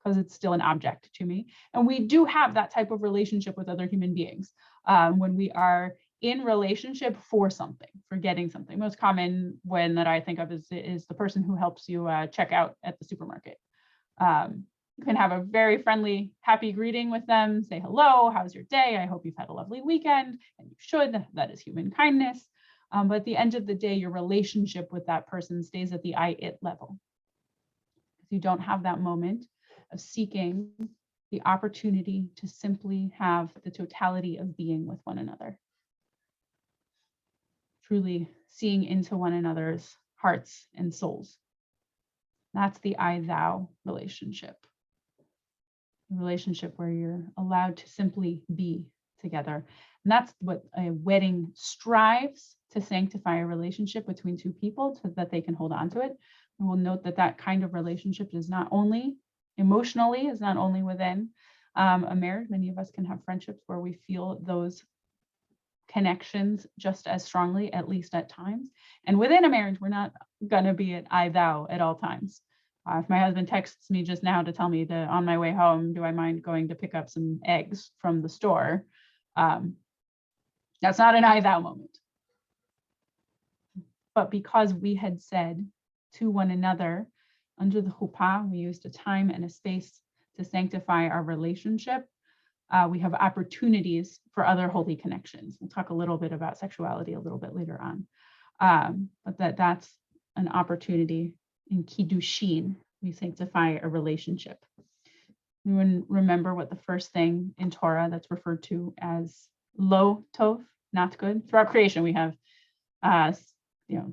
because it's still an object to me. And we do have that type of relationship with other human beings when we are in relationship for something, for getting something. Most common one that I think of is the person who helps you check out at the supermarket. You can have a very friendly, happy greeting with them, say hello, how's your day? I hope you've had a lovely weekend, and you should, that is human kindness. But at the end of the day, your relationship with that person stays at the I-it level. You don't have that moment of seeking the opportunity to simply have the totality of being with one another. Truly seeing into one another's hearts and souls. That's the I-thou relationship. The relationship where you're allowed to simply be together. And that's what a wedding strives to sanctify, a relationship between two people so that they can hold on to it. And we'll note that that kind of relationship is not only emotionally, is not only within a marriage. Many of us can have friendships where we feel those connections just as strongly, at least at times. And within a marriage, we're not gonna be at I-thou at all times. If my husband texts me just now to tell me that on my way home, do I mind going to pick up some eggs from the store? That's not an I-thou moment. But because we had said to one another under the chuppah, we used a time and a space to sanctify our relationship. We have opportunities for other holy connections. We'll talk a little bit about sexuality a little bit later on. But that's an opportunity. In kiddushin, we sanctify a relationship. Anyone remember what the first thing in Torah that's referred to as lo tov, not good? Throughout creation, we have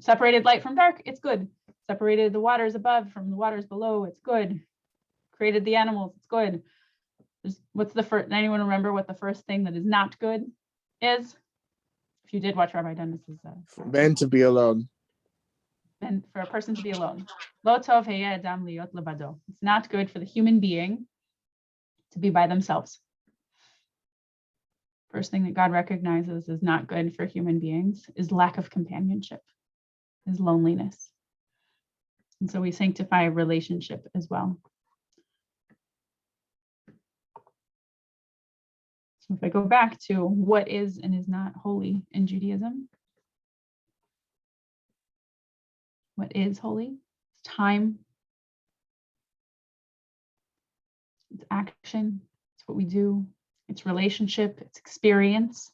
separated light from dark, it's good. Separated the waters above from the waters below, it's good. Created the animals, it's good. What's the first? Anyone remember what the first thing that is not good is? If you did watch Rabbi Dennis's, meant to be alone. and for a person to be alone. Lo tov heyeh adam liot levado. It's not good for the human being to be by themselves. First thing that God recognizes is not good for human beings is lack of companionship, is loneliness. And so we sanctify a relationship as well. So if I go back to what is and is not holy in Judaism, what is holy? It's time, it's action, it's what we do, it's relationship, it's experience.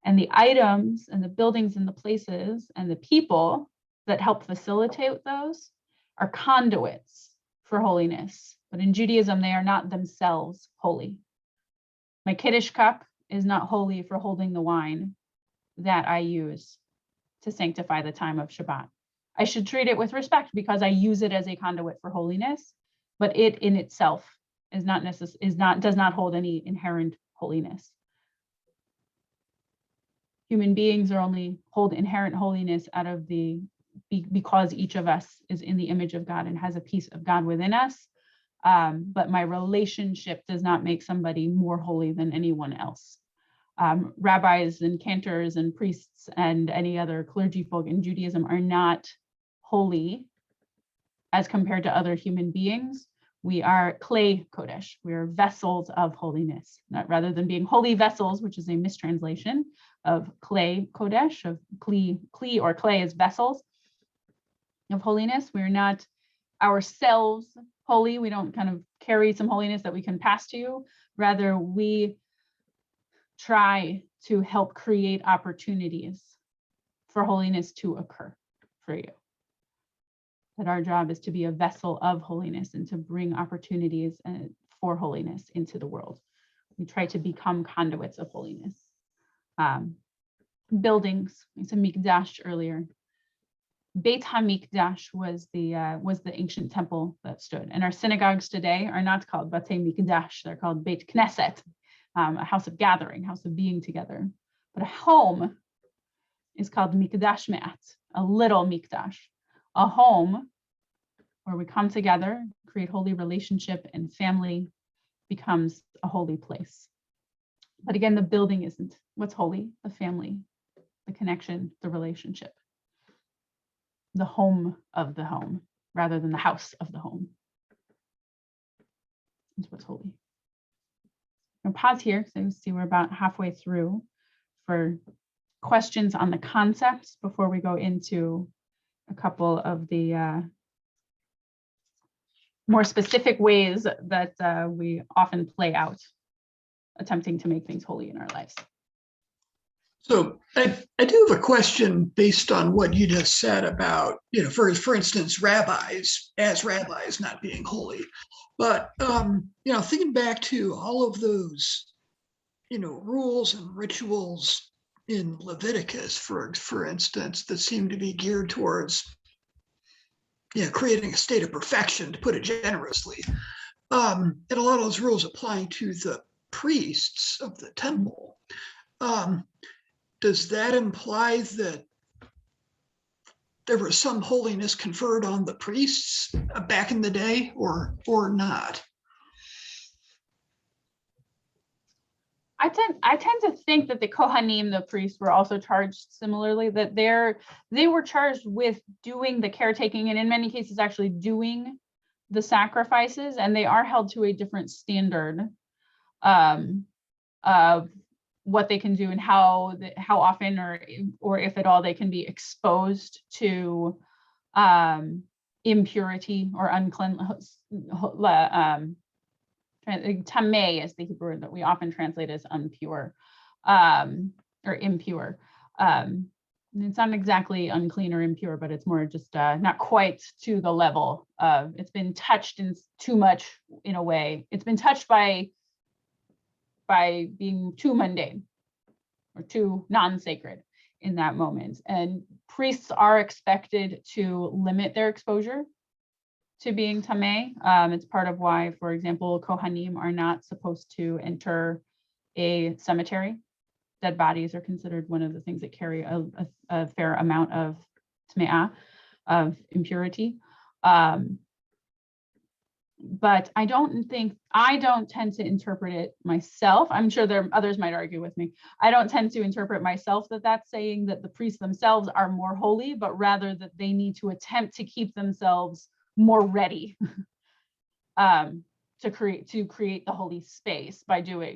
And the items and the buildings and the places and the people that help facilitate those are conduits for holiness. But in Judaism, they are not themselves holy. My kaddish cup is not holy for holding the wine that I use to sanctify the time of Shabbat. I should treat it with respect because I use it as a conduit for holiness, but it in itself does not hold any inherent holiness. Human beings are only hold inherent holiness out of because each of us is in the image of God and has a piece of God within us. But my relationship does not make somebody more holy than anyone else. Rabbis and cantors and priests and any other clergy folk in Judaism are not holy as compared to other human beings. We are clay kodesh. We are vessels of holiness. Rather than being holy vessels, which is a mistranslation of clay kodesh, of kli or clay as vessels of holiness. We're not ourselves holy. We don't kind of carry some holiness that we can pass to you. Rather, we try to help create opportunities for holiness to occur for you. That our job is to be a vessel of holiness and to bring opportunities for holiness into the world. We try to become conduits of holiness. Buildings, it's a mikdash earlier. Beit HaMikdash was the ancient temple that stood. And our synagogues today are not called Batei Mikdash, they're called Beit Knesset, a house of gathering, house of being together. But a home is called Mikdash Me'at, a little Mikdash. A home where we come together, create holy relationship, and family becomes a holy place. But again, the building isn't what's holy, the family, the connection, the relationship, the home of the home, rather than the house of the home. That's what's holy. I'll pause here, so you see we're about halfway through for questions on the concepts before we go into a couple of the more specific ways that we often play out, attempting to make things holy in our lives. So I do have a question based on what you just said about, for instance, rabbis not being holy. But, thinking back to all of those, rules and rituals in Leviticus, for instance, that seem to be geared towards, creating a state of perfection, to put it generously. And a lot of those rules applying to the priests of the temple. Does that imply that there was some holiness conferred on the priests back in the day, or not? I tend to think that the Kohanim, the priests, were also charged similarly, that they were charged with doing the caretaking, and in many cases actually doing the sacrifices, and they are held to a different standard of what they can do and how often or if at all they can be exposed to impurity or uncleanness. Tameh is the Hebrew word that we often translate as impure or impure. It's not exactly unclean or impure, but it's more just not quite to the level of, it's been touched in too much, in a way. It's been touched by being too mundane or too non-sacred in that moment. And priests are expected to limit their exposure to being tameh. It's part of why, for example, Kohanim are not supposed to enter a cemetery. Dead bodies are considered one of the things that carry a fair amount of tme'ah, of impurity. But I don't tend to interpret it myself. I'm sure others might argue with me. I don't tend to interpret myself that that's saying that the priests themselves are more holy, but rather that they need to attempt to keep themselves more ready to create the holy space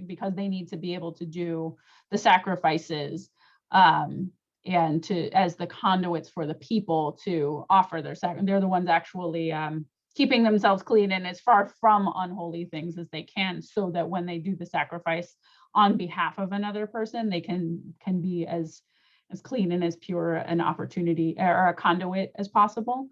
because they need to be able to do the sacrifices and as the conduits for the people to offer their sacrifice. They're the ones actually keeping themselves clean and as far from unholy things as they can, so that when they do the sacrifice on behalf of another person, they can be as clean and as pure an opportunity or a conduit as possible.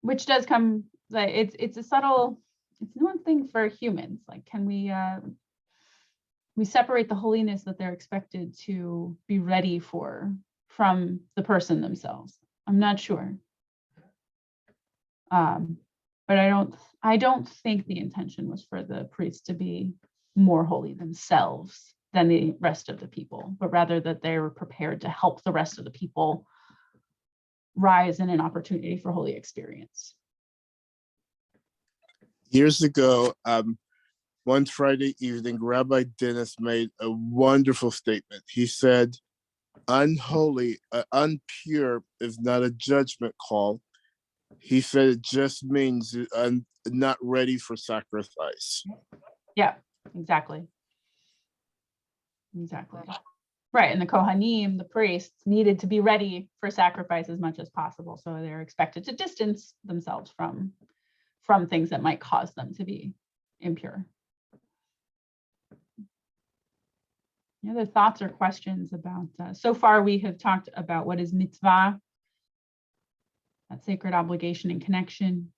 Which does come, it's a subtle, it's one thing for humans. Like, can we separate the holiness that they're expected to be ready for from the person themselves? I'm not sure. But I don't think the intention was for the priests to be more holy themselves than the rest of the people, but rather that they were prepared to help the rest of the people rise in an opportunity for holy experience. Years ago, one Friday evening, Rabbi Dennis made a wonderful statement. He said, unholy, unpure is not a judgment call. He said it just means not ready for sacrifice. Yeah, exactly. Right, and the Kohanim, the priests, needed to be ready for sacrifice as much as possible. So they're expected to distance themselves from things that might cause them to be impure. Any other thoughts or questions about, so far we have talked about what is mitzvah, that sacred obligation and connection,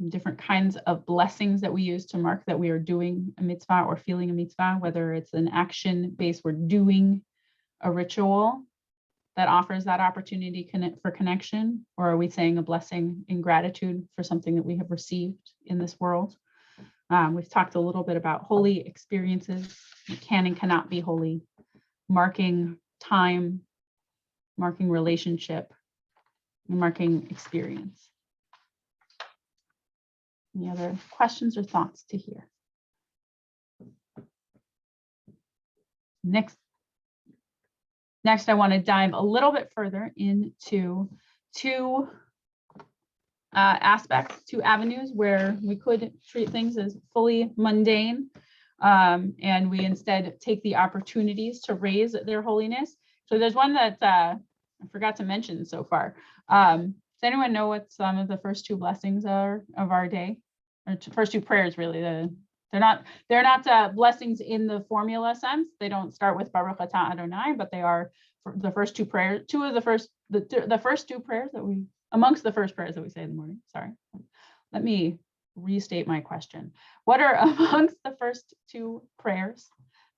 different kinds of blessings that we use to mark that we are doing a mitzvah or feeling a mitzvah, whether it's an action based, we're doing a ritual that offers that opportunity for connection, or are we saying a blessing in gratitude for something that we have received in this world? We've talked a little bit about holy experiences, that can and cannot be holy, marking time, marking relationship, and marking experience. Any other questions or thoughts to hear? Next, I want to dive a little bit further into two aspects, two avenues where we could treat things as fully mundane, and we instead take the opportunities to raise their holiness. So there's one that I forgot to mention so far. Does anyone know what some of the first two blessings are of our day? Or first two prayers, really, the They're not blessings in the formula sense. They don't start with Baruch Atah Adonai, but they are the first two prayers. The first two prayers that we amongst the first prayers that we say in the morning. Sorry, let me restate my question. What are amongst the first two prayers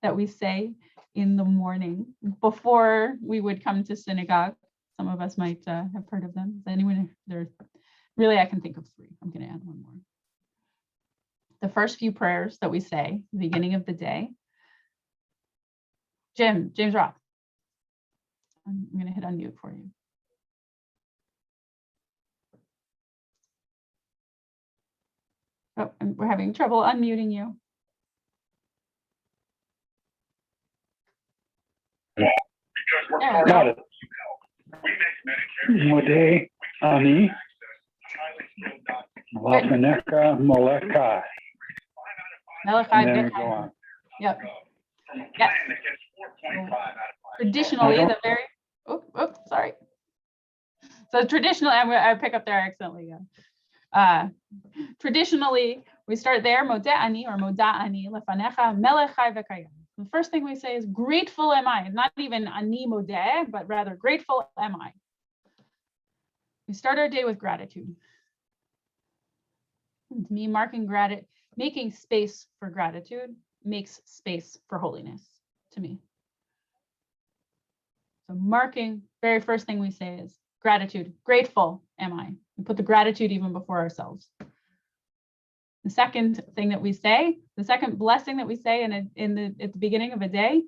that we say in the morning before we would come to synagogue? Some of us might have heard of them. Is anyone there? Really, I can think of three. I'm going to add one more. The first few prayers that we say, the beginning of the day. James Roth. I'm going to hit unmute for you. Oh, and we're having trouble unmuting you. Yeah. Got it. Modeh Ani Lafeneka Moleka. And then we go on. Yep. Yes. Traditionally, the very. Oops, sorry. So traditionally, I pick up there accidentally. Traditionally, we start there. Modeh Ani or Moda Ani Lefanecha Melechai V'Kayam. The first thing we say is grateful am I. Not even Ani Modeh, but rather grateful am I. We start our day with gratitude. To me, making space for gratitude makes space for holiness to me. So marking, very first thing we say is gratitude. Grateful am I. We put the gratitude even before ourselves. The second thing that we say, the second blessing that we say at the beginning of a day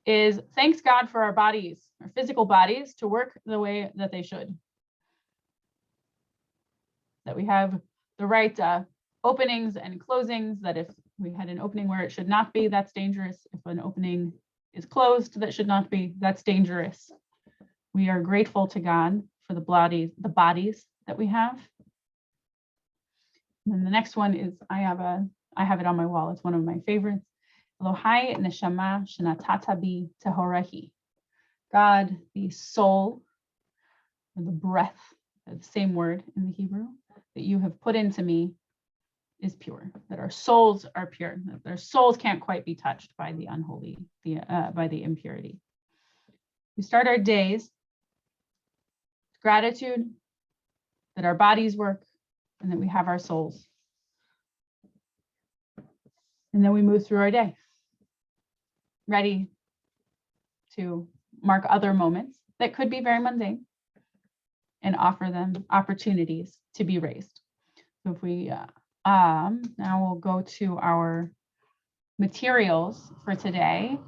is thanks God for our bodies, our physical bodies, to work the way that they should. That we have the right openings and closings, that if we had an opening where it should not be, that's dangerous. If an opening is closed that should not be, that's dangerous. We are grateful to God for the bodies that we have. And then the next one is I have it on my wall. It's one of my favorites. Elohai neshama shenatata bi tehorahi. God, the soul, or the breath, the same word in the Hebrew, that you have put into me is pure. That our souls are pure. That their souls can't quite be touched by the unholy, by the impurity. We start our days with gratitude that our bodies work and that we have our souls. And then we move through our day, ready to mark other moments that could be very mundane and offer them opportunities to be raised. So if we, now we'll go to our materials for today.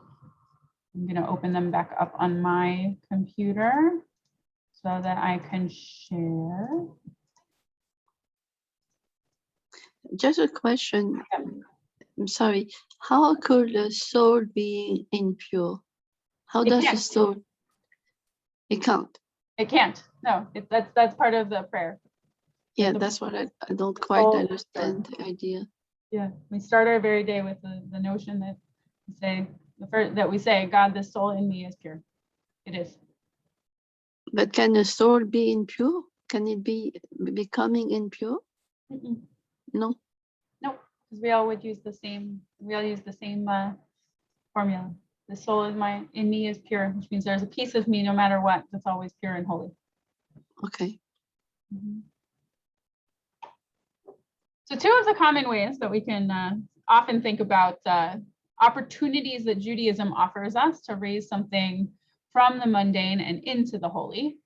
I'm going to open them back up on my computer so that I can share. Just a question. I'm sorry. How could the soul be impure? How does the soul? It can't. It can't. No, that's part of the prayer. Yeah, that's what I don't quite understand the idea. Yeah, we start our very day with the notion that we say, God, the soul in me is pure. It is. But can the soul be impure? Can it be becoming impure? Mm-mm. No. No, because we all would use the same. We all use the same formula. The soul in me is pure, which means there's a piece of me, no matter what, that's always pure and holy. Okay. Mm-hmm. So two of the common ways that we can often think about opportunities that Judaism offers us to raise something from the mundane and into the holy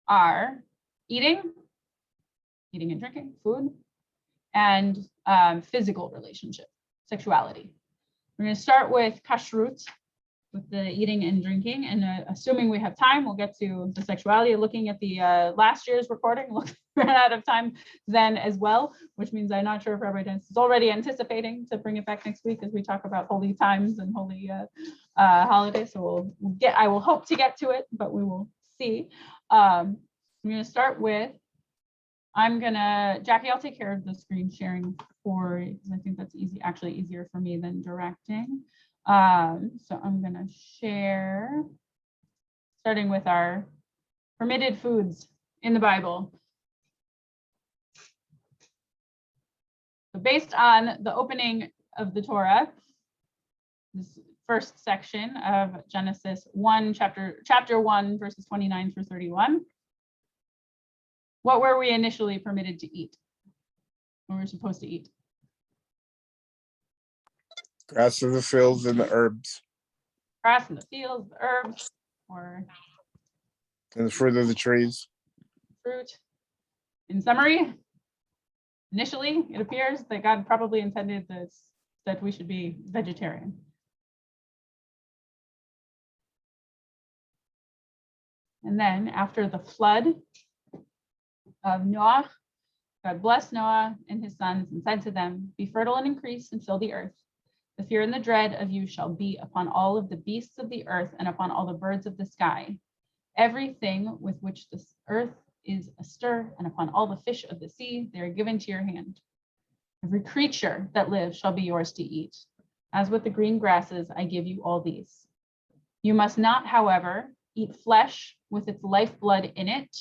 are eating and drinking, food, and physical relationship, sexuality. We're going to start with kashrut, with the eating and drinking, and assuming we have time, we'll get to the sexuality. Looking at the last year's recording, we'll run out of time then as well, which means I'm not sure if Rabbi Jenni is already anticipating to bring it back next week as we talk about holy times and holy holidays. So I will hope to get to it, but we will see. I'm going to start with, Jackie, I'll take care of the screen sharing because I think that's actually easier for me than directing. So I'm going to share, starting with our permitted foods in the Bible. So based on the opening of the Torah, this first section of Genesis 1, chapter 1, verses 29 through 31, what were we initially permitted to eat? What were we supposed to eat? Grass of the fields and the herbs Grass in the fields, herbs, or and the fruit of the trees. fruit. In summary, initially, it appears that God probably intended that we should be vegetarian. And then after the flood of Noah, God blessed Noah and his sons and said to them, "Be fertile and increase and fill the earth. The fear and the dread of you shall be upon all of the beasts of the earth and upon all the birds of the sky. Everything with which this earth is astir, and upon all the fish of the sea, they are given to your hand. Every creature that lives shall be yours to eat. As with the green grasses, I give you all these. You must not, however, eat flesh with its lifeblood in it,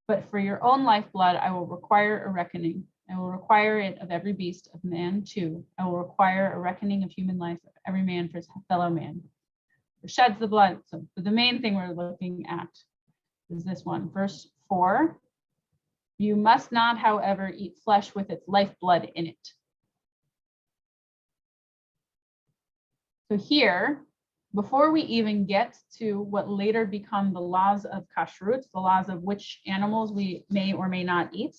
but for your own lifeblood, I will require a reckoning. I will require it of every beast of man too. I will require a reckoning of human life of every man for his fellow man. Who sheds the blood." So the main thing we're looking at is this one, verse 4. You must not, however, eat flesh with its lifeblood in it. So here, before we even get to what later become the laws of kashrut, the laws of which animals we may or may not eat,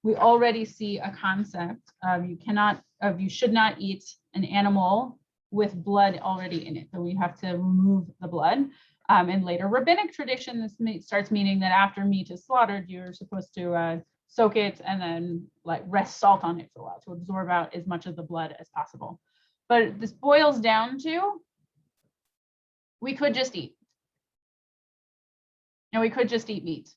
we already see a concept of you should not eat an animal with blood already in it. So we have to remove the blood. In later rabbinic tradition, this starts meaning that after meat is slaughtered, you're supposed to soak it and then rest salt on it for a while to absorb out as much of the blood as possible. But this boils down to, we could just eat. And we could just eat meat.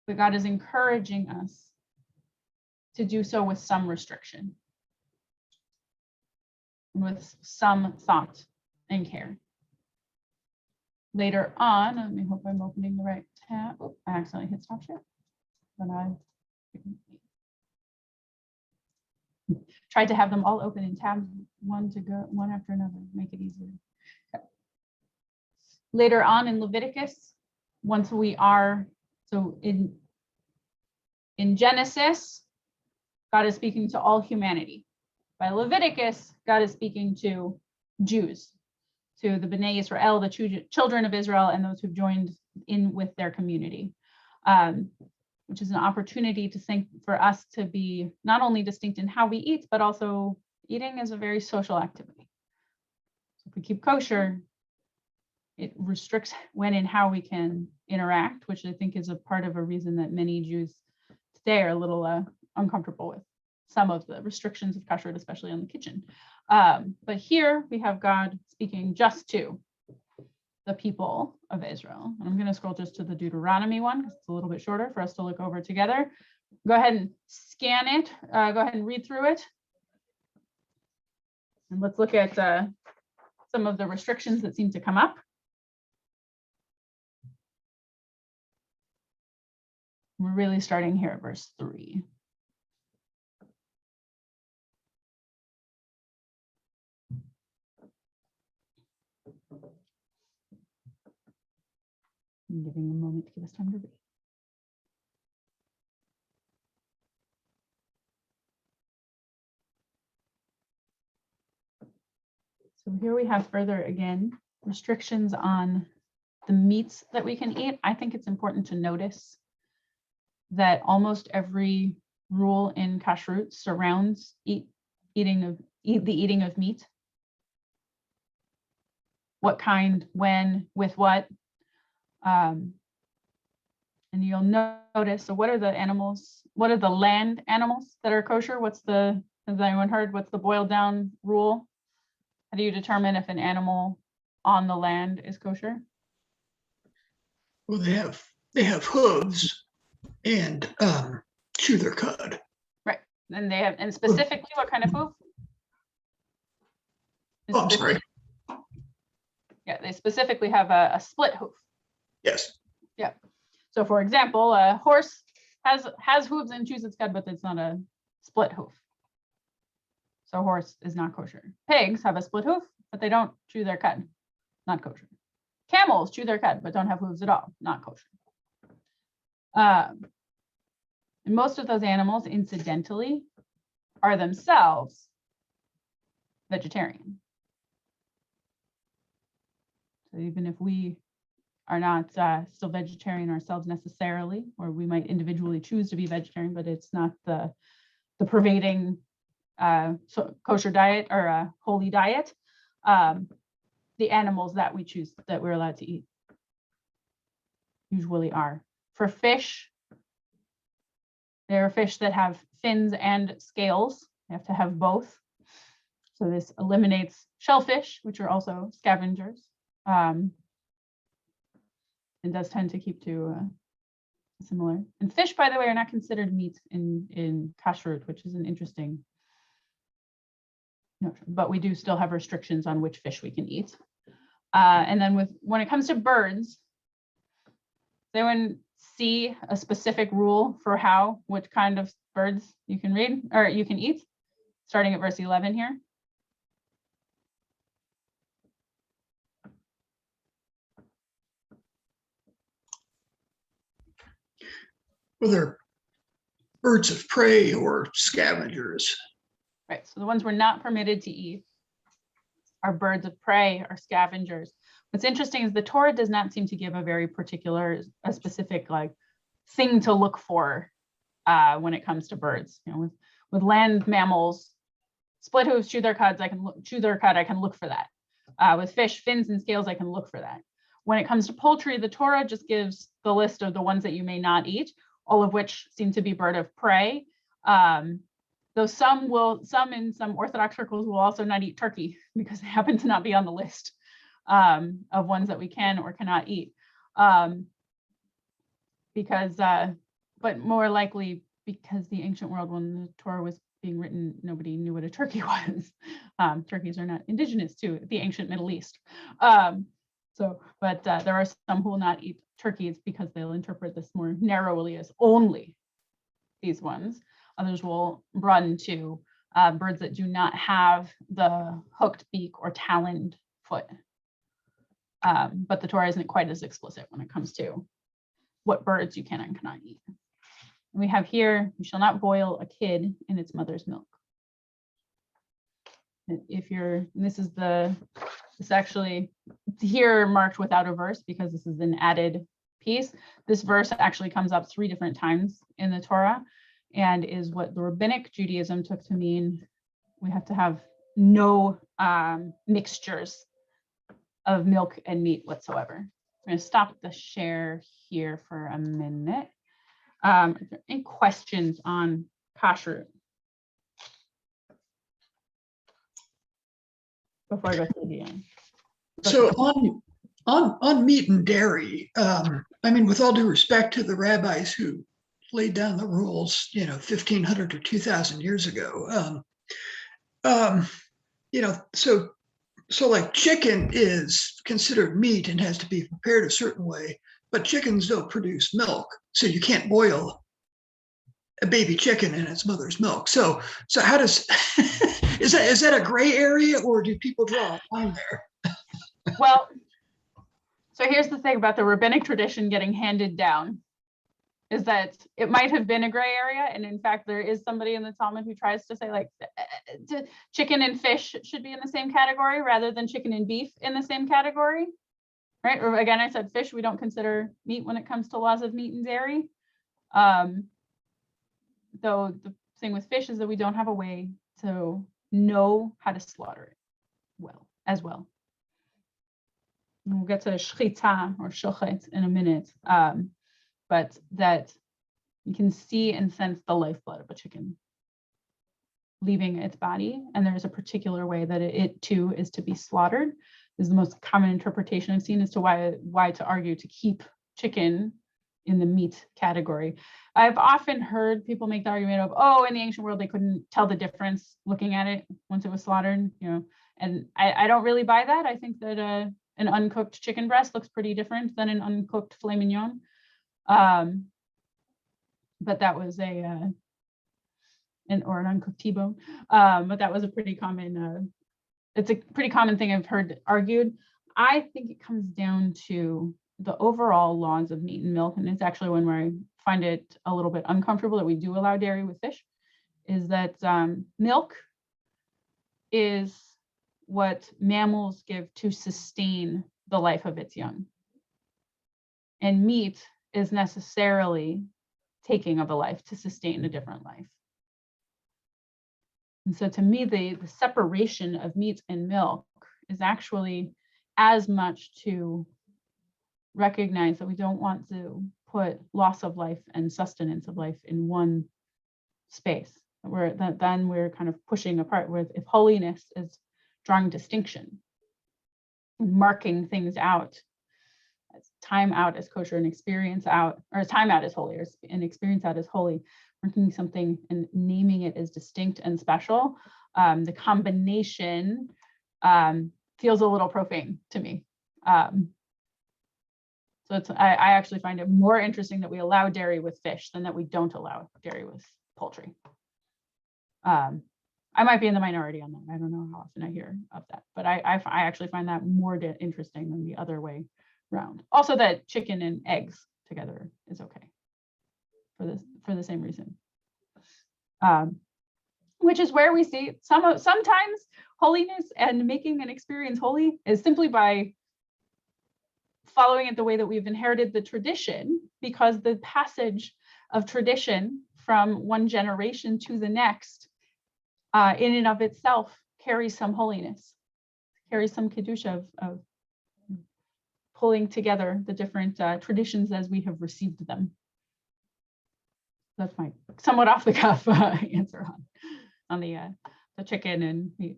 But God is encouraging us to do so with some restriction, with some thought and care. Later on, let me hope I'm opening the right tab. Oh, I accidentally hit stop share. But I tried to have them all open in tab one to go one after another, make it easier. Okay. Later on in Leviticus, once we are, so in Genesis, God is speaking to all humanity. By Leviticus, God is speaking to Jews, to the B'nai Israel, the children of Israel, and those who've joined in with their community, which is an opportunity to think for us to be not only distinct in how we eat, but also eating is a very social activity. So if we keep kosher, it restricts when and how we can interact, which I think is a part of a reason that many Jews today are a little uncomfortable with some of the restrictions of kashrut, especially on the kitchen. But here we have God speaking just to the people of Israel. And I'm going to scroll just to the Deuteronomy one because it's a little bit shorter for us to look over together. Go ahead and scan it. Go ahead and read through it. And let's look at some of the restrictions that seem to come up. We're really starting here at verse 3. I'm giving a moment to give us time to read. So here we have further, again, restrictions on the meats that we can eat. I think it's important to notice that almost every rule in kashrut surrounds the eating of meat. What kind, when, with what. And you'll notice, so what are the animals? What are the land animals that are kosher? Has anyone heard, what's the boiled down rule? How do you determine if an animal on the land is kosher? Well, they have hooves and chew their cud. Right, and specifically what kind of hoof? Oh, I'm sorry. Yeah, they specifically have a split hoof. Yes. Yeah. So for example, a horse has hooves and chews its cud, but it's not a split hoof. So horse is not kosher. Pigs have a split hoof, but they don't chew their cud, not kosher. Camels chew their cud, but don't have hooves at all, not kosher. And most of those animals, incidentally, are themselves vegetarian. So even if we are not still vegetarian ourselves necessarily, or we might individually choose to be vegetarian, but it's not the pervading kosher diet or holy diet, the animals that we choose, that we're allowed to eat, usually are. For fish, there are fish that have fins and scales. You have to have both. So this eliminates shellfish, which are also scavengers. It does tend to keep to similar. And fish, by the way, are not considered meat in kashrut, which is an interesting notion. But we do still have restrictions on which fish we can eat. And then when it comes to birds, does anyone see a specific rule for which kind of birds you can read or you can eat? Starting at verse 11 here. Whether birds of prey or scavengers. Right, so the ones we're not permitted to eat are birds of prey or scavengers. What's interesting is the Torah does not seem to give a very particular, a specific like thing to look for when it comes to birds. You know, with land mammals, split hooves, chew their cuds, I can look for that. With fish, fins and scales, I can look for that. When it comes to poultry, the Torah just gives the list of the ones that you may not eat, all of which seem to be bird of prey. Though some in some Orthodox circles will also not eat turkey because they happen to not be on the list of ones that we can or cannot eat. But more likely because the ancient world, when the Torah was being written, nobody knew what a turkey was. Turkeys are not indigenous to the ancient Middle East. But there are some who will not eat turkeys because they'll interpret this more narrowly as only these ones. Others will broaden to birds that do not have the hooked beak or taloned foot. But the Torah isn't quite as explicit when it comes to what birds you can and cannot eat. And we have here, you shall not boil a kid in its mother's milk. This actually here marked without a verse because this is an added piece. This verse actually comes up 3 different times in the Torah and is what the rabbinic Judaism took to mean we have to have no mixtures of milk and meat whatsoever. I'm going to stop the share here for a minute. Are there any questions on kashrut before I go through the end? So on meat and dairy, I mean, with all due respect to the rabbis who laid down the rules, 1,500 or 2,000 years ago, so like chicken is considered meat and has to be prepared a certain way, but chickens don't produce milk, so you can't boil a baby chicken in its mother's milk. So how does is that a gray area, or do people draw a line there? Well, so here's the thing about the rabbinic tradition getting handed down, is that it might have been a gray area. And in fact, there is somebody in the Talmud who tries to say like chicken and fish should be in the same category rather than chicken and beef in the same category, right? Or again, I said fish, we don't consider meat when it comes to laws of meat and dairy. Though the thing with fish is that we don't have a way to know how to slaughter it as well. And we'll get to shchita or shochet in a minute, but that you can see and sense the lifeblood of a chicken leaving its body, and there's a particular way that it too is to be slaughtered. This is the most common interpretation I've seen as to why to argue to keep chicken in the meat category. I've often heard people make the argument of, oh, in the ancient world, they couldn't tell the difference looking at it once it was slaughtered, and I don't really buy that. I think that an uncooked chicken breast looks pretty different than an uncooked filet mignon. but that was or an uncooked T-bone. But that was a pretty common, it's a pretty common thing I've heard argued. I think it comes down to the overall laws of meat and milk, and it's actually one where I find it a little bit uncomfortable that we do allow dairy with fish, is that milk is what mammals give to sustain the life of its young. And meat is necessarily taking of a life to sustain a different life. And so to me, the separation of meat and milk is actually as much to recognize that we don't want to put loss of life and sustenance of life in one space. Then we're kind of pushing apart, where if holiness is drawing distinction, marking things out, as time out as kosher and experience out, or time out as holy, or an experience out as holy, marking something and naming it as distinct and special, the combination feels a little profane to me. So I actually find it more interesting that we allow dairy with fish than that we don't allow dairy with poultry. I might be in the minority on that. I don't know how often I hear of that, but I actually find that more interesting than the other way around. Also, that chicken and eggs together is okay for the same reason. Which is where we see sometimes holiness and making an experience holy is simply by following it the way that we've inherited the tradition, because the passage of tradition from one generation to the next in and of itself carries some holiness, carries some kedusha of pulling together the different traditions as we have received them. That's my somewhat off the cuff answer on the chicken and meat,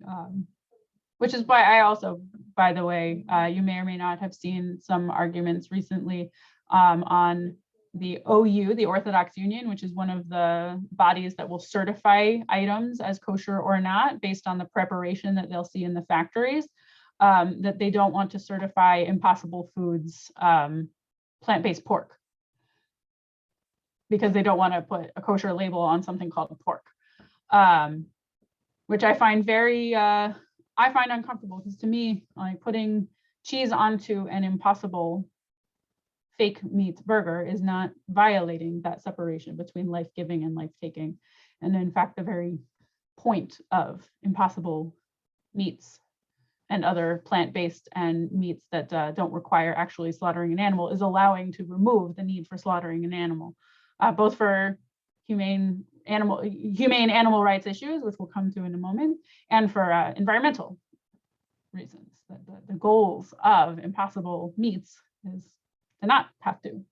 which is why I also, by the way, you may or may not have seen some arguments recently on the OU, the Orthodox Union, which is one of the bodies that will certify items as kosher or not based on the preparation that they'll see in the factories, that they don't want to certify Impossible Foods plant-based pork, because they don't want to put a kosher label on something called pork, which I find uncomfortable, because to me, like, putting cheese onto an Impossible fake meat burger is not violating that separation between life-giving and life-taking. And in fact, the very point of Impossible meats and other plant-based and meats that don't require actually slaughtering an animal is allowing to remove the need for slaughtering an animal, both for humane animal rights issues, which we'll come to in a moment, and for environmental reasons. The goals of Impossible meats is to not have to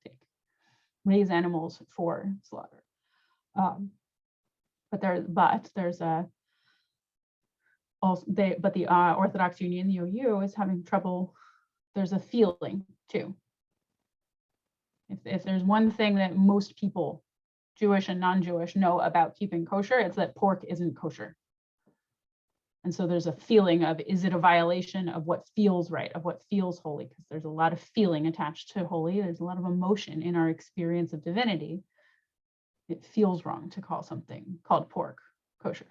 raise animals for slaughter. But the Orthodox Union, the OU, is having trouble. There's a feeling too. If there's one thing that most people, Jewish and non-Jewish, know about keeping kosher, it's that pork isn't kosher. And so there's a feeling of, is it a violation of what feels right, of what feels holy? Because there's a lot of feeling attached to holy. There's a lot of emotion in our experience of divinity. It feels wrong to call something called pork kosher.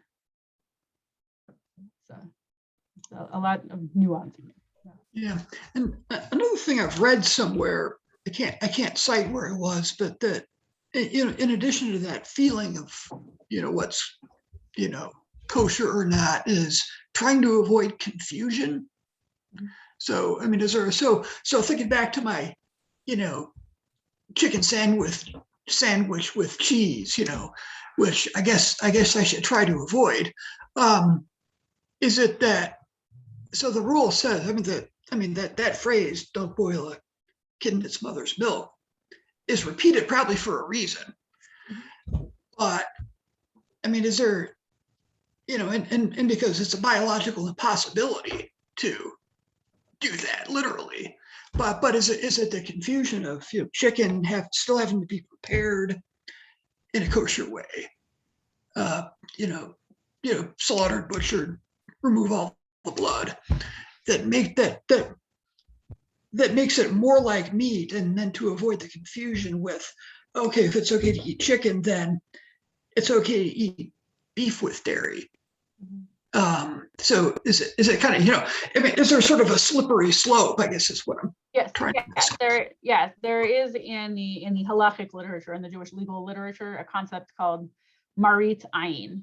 So it's a lot of nuance in it. Yeah, and another thing I've read somewhere, I can't cite where it was, but that in addition to that feeling of what's kosher or not, is trying to avoid confusion. So I mean, so thinking back to my chicken sandwich with cheese, which I guess I should try to avoid. Is it that? So the rule says, that phrase, "Don't boil a kid in its mother's milk," is repeated probably for a reason. But I mean, is there, and because it's a biological impossibility to do that literally, but is it the confusion of chicken still having to be prepared in a kosher way, slaughtered, butchered, remove all the blood, that that makes it more like meat, and then to avoid the confusion with, okay, if it's okay to eat chicken, then it's okay to eat beef with dairy. So is it kind of, I mean, is there sort of a slippery slope, I guess is what I'm trying to ask. There is in the halachic literature, in the Jewish legal literature, a concept called marit ayin,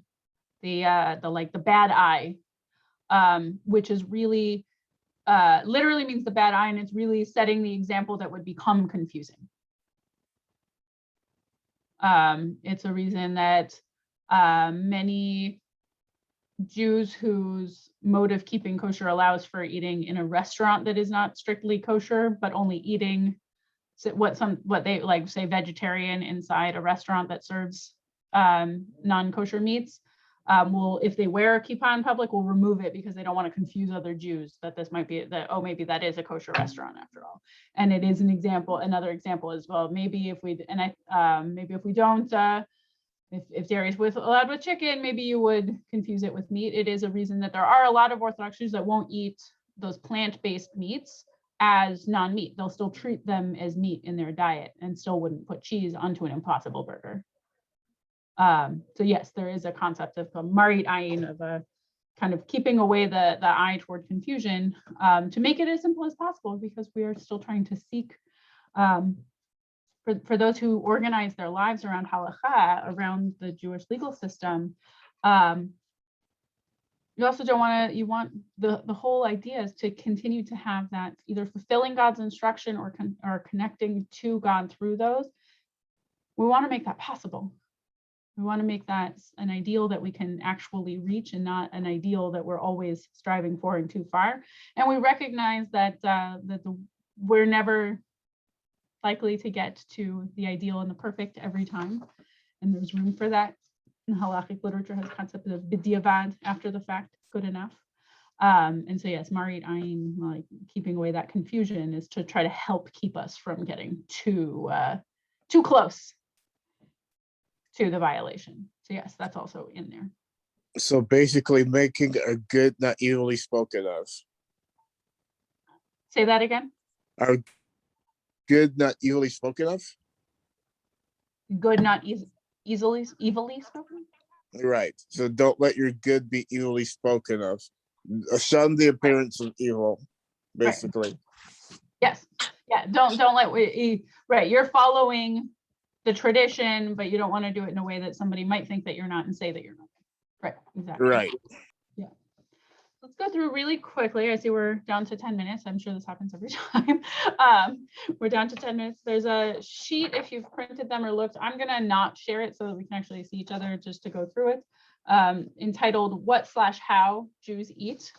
the bad eye, which is really literally means the bad eye, and it's really setting the example that would become confusing. It's a reason that many Jews whose mode of keeping kosher allows for eating in a restaurant that is not strictly kosher, but only eating what they like, say, vegetarian inside a restaurant that serves non-kosher meats, will, if they wear a kippah in public, will remove it because they don't want to confuse other Jews that this might be that, oh, maybe that is a kosher restaurant after all. And it is another example as well. Maybe if we don't, if dairy is allowed with chicken, maybe you would confuse it with meat. It is a reason that there are a lot of Orthodox Jews that won't eat those plant-based meats as non-meat. They'll still treat them as meat in their diet and still wouldn't put cheese onto an Impossible Burger. So yes, there is a concept of a marit ayin, of a kind of keeping away the eye toward confusion, to make it as simple as possible, because we are still trying to seek, for those who organize their lives around halakha, around the Jewish legal system. You also don't want to, you want the whole idea is to continue to have that either fulfilling God's instruction or connecting to God through those. We want to make that possible. We want to make that an ideal that we can actually reach, and not an ideal that we're always striving for and too far. And we recognize that we're never likely to get to the ideal and the perfect every time, and there's room for that. And halachic literature has concept of b'diavad, after the fact, good enough. And so yes, marit ayin, like keeping away that confusion, is to try to help keep us from getting too close to the violation. So yes, that's also in there. So basically making a good not evilly spoken of. Say that again. Are good not evilly spoken of? Good not evilly spoken? Right. So don't let your good be evilly spoken of. Shun the appearance of evil, basically. Right. Yes. Yeah. Don't let right. You're following the tradition, but you don't want to do it in a way that somebody might think that you're not and say that you're not. Right. Exactly. Right. Yeah. Let's go through really quickly. I see we're down to 10 minutes. I'm sure this happens every time. We're down to 10 minutes. There's a sheet, if you've printed them or looked. I'm going to not share it so that we can actually see each other, just to go through it, entitled What/How Jews Eat,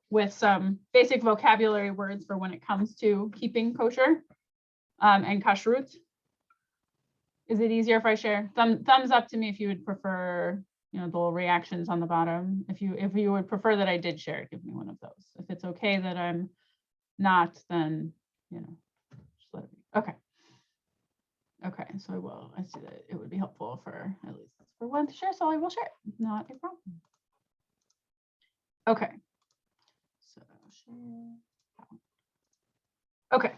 with some basic vocabulary words for when it comes to keeping kosher and kashrut. Is it easier if I share? Thumbs up to me if you would prefer, the little reactions on the bottom. If you would prefer that I did share it, give me one of those. If it's okay that I'm not, then just let it be. Okay, so I will. I see that it would be helpful for at least for one to share, so I will share it. Not a problem. Okay. So share. Okay.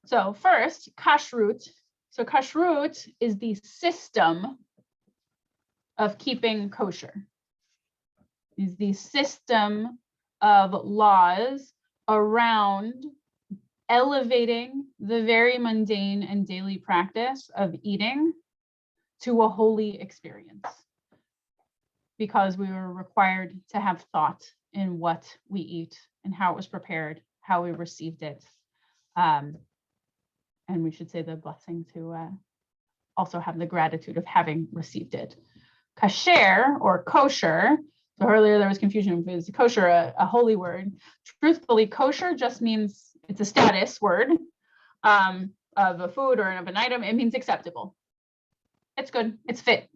So first, kashrut. So kashrut is the system of keeping kosher. Is the system of laws around elevating the very mundane and daily practice of eating to a holy experience. Because we were required to have thought in what we eat and how it was prepared, how we received it. And we should say the blessing to also have the gratitude of having received it. Kasher or kosher, so earlier there was confusion, is kosher a holy word? Truthfully, kosher just means, it's a status word of a food or of an item. It means acceptable. It's good, it's fit.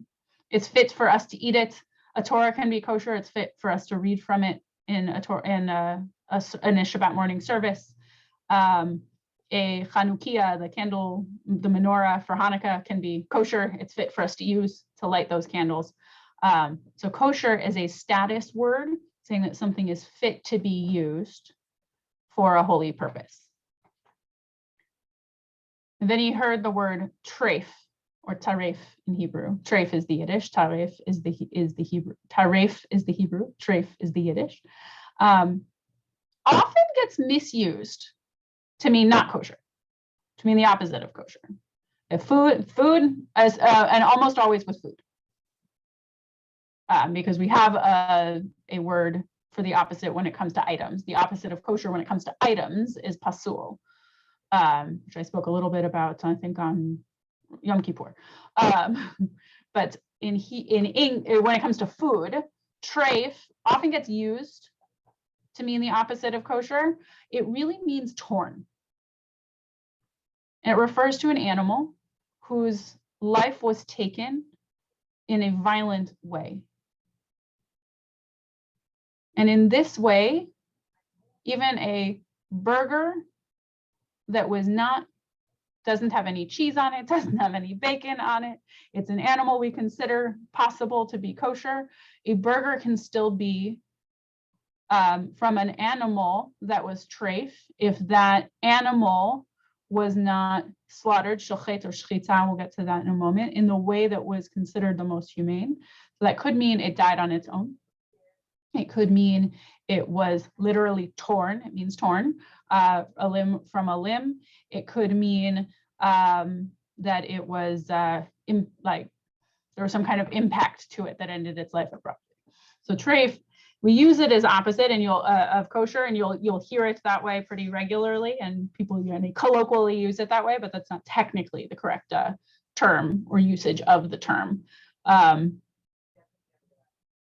It's fit for us to eat it. A Torah can be kosher, it's fit for us to read from it in a Shabbat morning service. A Chanukiah, the candle, the menorah for Hanukkah can be kosher. It's fit for us to use to light those candles. So kosher is a status word saying that something is fit to be used for a holy purpose. And then he heard the word treif or taref in Hebrew. Treif is the Yiddish, taref is the Hebrew. Taref is the Hebrew, treif is the Yiddish. Often gets misused to mean not kosher, to mean the opposite of kosher. If food as and almost always with food, because we have a word for the opposite when it comes to items. The opposite of kosher when it comes to items is pasul, which I spoke a little bit about, I think, on Yom Kippur. But when it comes to food, treif often gets used to mean the opposite of kosher. It really means torn. And it refers to an animal whose life was taken in a violent way. And in this way, even a burger that doesn't have any cheese on it, doesn't have any bacon on it, it's an animal we consider possible to be kosher. A burger can still be from an animal that was treif if that animal was not slaughtered, shochet or shchita, we'll get to that in a moment, in the way that was considered the most humane. So that could mean it died on its own. It could mean it was literally torn. It means torn, a limb from a limb. It could mean that it was like there was some kind of impact to it that ended its life abruptly. So treif, we use it as opposite, and of kosher, and you'll hear it that way pretty regularly, and people colloquially use it that way, but that's not technically the correct term or usage of the term.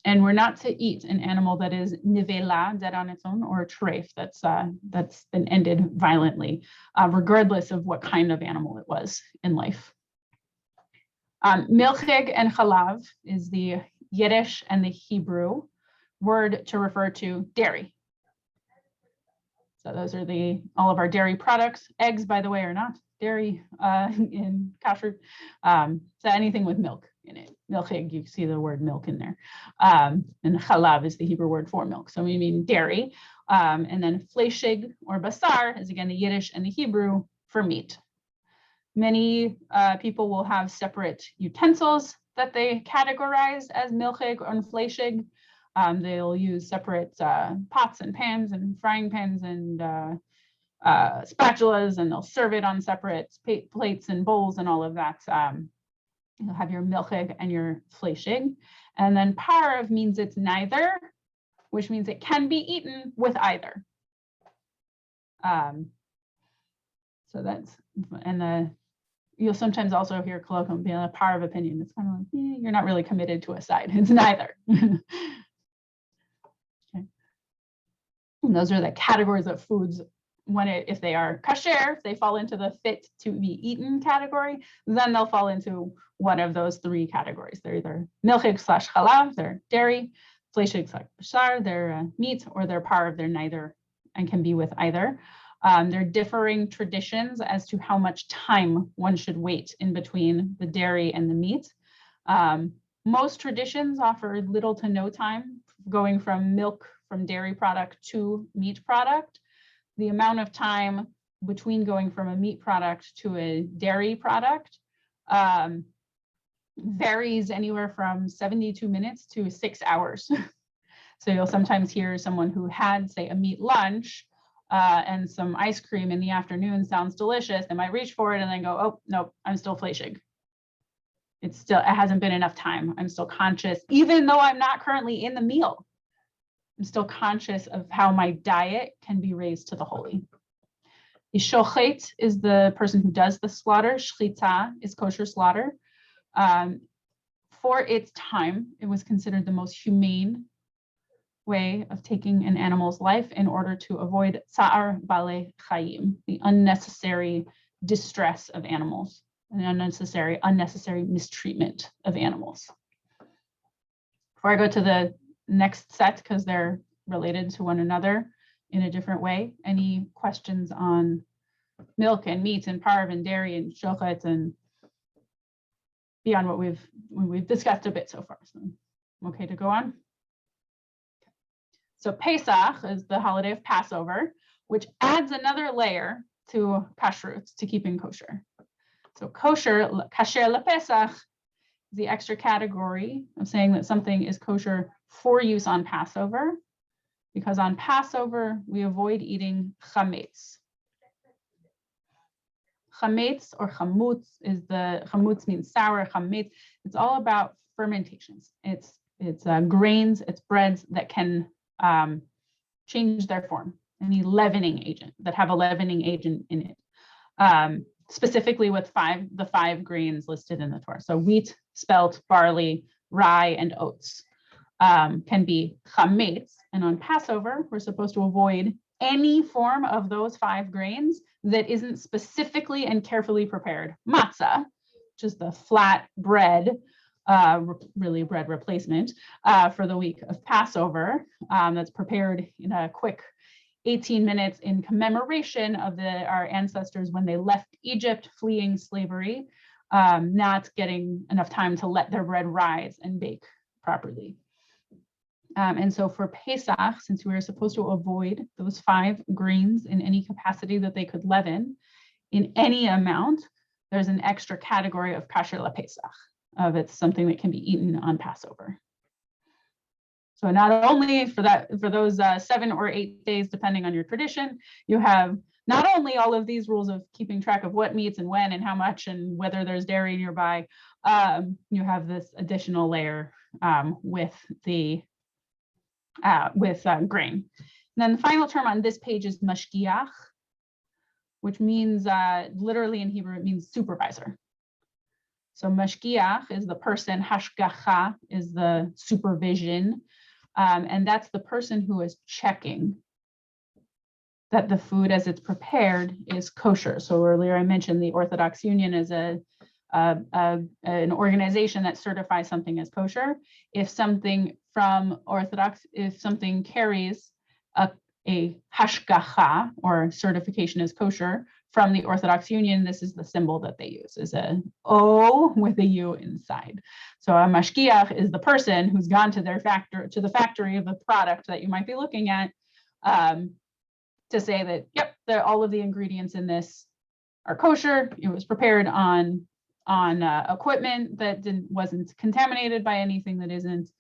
And we're not to eat an animal that is nivela, dead on its own, or a treif that's been ended violently, regardless of what kind of animal it was in life. Milchig and chalav is the Yiddish and the Hebrew word to refer to dairy. So those are all of our dairy products. Eggs, by the way, are not dairy in kasher. So anything with milk in it. Milchig, you see the word milk in there. And chalav is the Hebrew word for milk. So we mean dairy. And then fleshig or basar is again the Yiddish and the Hebrew for meat. Many people will have separate utensils that they categorize as milchig or fleshig. They'll use separate pots and pans and frying pans and spatulas, and they'll serve it on separate plates and bowls and all of that. You'll have your milchig and your fleshig. And then parv means it's neither, which means it can be eaten with either. So that's, and you'll sometimes also hear colloquial being a parv opinion. It's kind of like, you're not really committed to a side. It's neither. Okay. And those are the categories of foods. If they are kasher, if they fall into the fit to be eaten category, then they'll fall into one of those three categories. They're either milchig / chalav, they're dairy, fleshig / basar, they're meat, or they're parv, they're neither and can be with either. There are differing traditions as to how much time one should wait in between the dairy and the meat. Most traditions offer little to no time going from milk, from dairy product to meat product. The amount of time between going from a meat product to a dairy product varies anywhere from 72 minutes to 6 hours. So you'll sometimes hear someone who had, say, a meat lunch and some ice cream in the afternoon sounds delicious. They might reach for it and then go, oh, no, I'm still fleshig. It hasn't been enough time. I'm still conscious, even though I'm not currently in the meal. I'm still conscious of how my diet can be raised to the holy. The shochet is the person who does the slaughter. Shchita is kosher slaughter. For its time, it was considered the most humane way of taking an animal's life in order to avoid tsa'ar bale chayim, the unnecessary distress of animals, and unnecessary mistreatment of animals. Before I go to the next set, because they're related to one another in a different way, any questions on milk and meat and parv and dairy and shochet and beyond what we've discussed a bit so far? So I'm okay to go on. So Pesach is the holiday of Passover, which adds another layer to kashrut, to keeping kosher. So kosher, kasher lePesach, is the extra category of saying that something is kosher for use on Passover, because on Passover, we avoid eating chametz. Chametz or chamutz chamutz means sour, chametz. It's all about fermentations. It's grains, it's breads that can change their form. Any leavening agent that have a leavening agent in it. Specifically with the five grains listed in the Torah. So wheat, spelt, barley, rye, and oats can be chametz. And on Passover, we're supposed to avoid any form of those 5 grains that isn't specifically and carefully prepared. Matzah, which is the flat bread, really bread replacement for the week of Passover, that's prepared in a quick 18 minutes in commemoration of our ancestors when they left Egypt fleeing slavery, not getting enough time to let their bread rise and bake properly. And so for Pesach, since we were supposed to avoid those 5 grains in any capacity that they could leaven in any amount, there's an extra category of kasher lePesach, of it's something that can be eaten on Passover. So not only for those 7 or 8 days, depending on your tradition, you have not only all of these rules of keeping track of what meats and when and how much and whether there's dairy nearby, you have this additional layer with grain. And then the final term on this page is mashgiach, which means literally in Hebrew, it means supervisor. So mashgiach is the person, hashgacha is the supervision, and that's the person who is checking that the food as it's prepared is kosher. So earlier I mentioned the Orthodox Union is an organization that certifies something as kosher. If something carries a hashgacha or certification as kosher from the Orthodox Union, this is the symbol that they use, is a O with a U inside. So a mashgiach is the person who's gone to the factory of the product that you might be looking at, to say that, yep, all of the ingredients in this are kosher. It was prepared on equipment that wasn't contaminated by anything that isn't.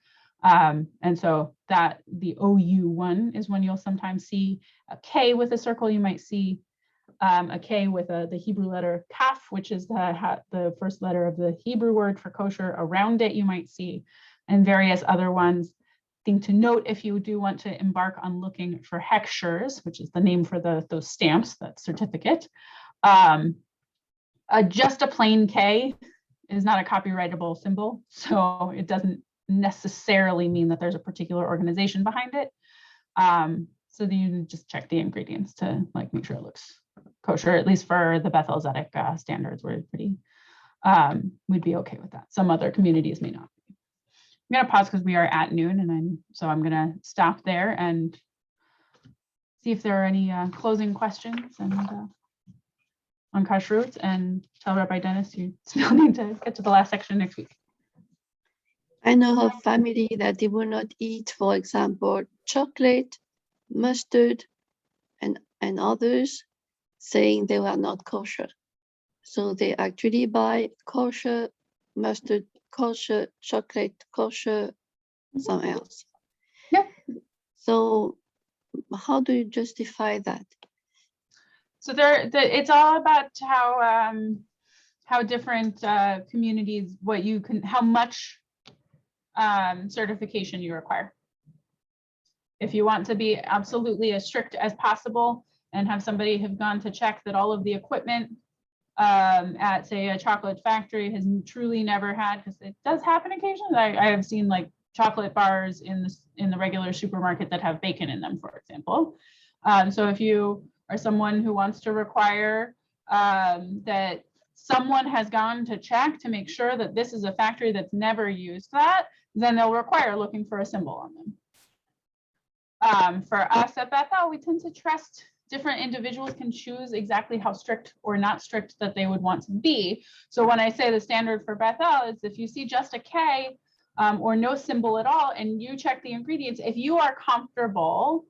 And so that the OU one is when you'll sometimes see a K with a circle. You might see a K with the Hebrew letter kaf, which is the first letter of the Hebrew word for kosher. Around it, you might see, and various other ones. Thing to note if you do want to embark on looking for hechshers, which is the name for those stamps, that certificate. Just a plain K is not a copyrightable symbol, so it doesn't necessarily mean that there's a particular organization behind it. So then you just check the ingredients to make sure it looks kosher, at least for the Beth-El Zedek standards. We're pretty, we'd be okay with that. Some other communities may not. I'm going to pause because we are at noon, and I'm going to stop there and see if there are any closing questions and on kashrut, and tell Rabbi Dennis you still need to get to the last section next week. I know of family that they will not eat, for example, chocolate, mustard, and others, saying they are not kosher. So they actually buy kosher mustard, kosher chocolate, kosher something else. Yeah. So how do you justify that? So it's all about how different communities, how much certification you require. If you want to be absolutely as strict as possible and have somebody have gone to check that all of the equipment at, say, a chocolate factory has truly never had, because it does happen occasionally. I have seen chocolate bars in the regular supermarket that have bacon in them, for example. So if you are someone who wants to require that someone has gone to check to make sure that this is a factory that's never used that, then they'll require looking for a symbol on them. For us at Beth-El, we tend to trust different individuals can choose exactly how strict or not strict that they would want to be. So when I say the standard for Beth-El is if you see just a K, or no symbol at all, and you check the ingredients, if you are comfortable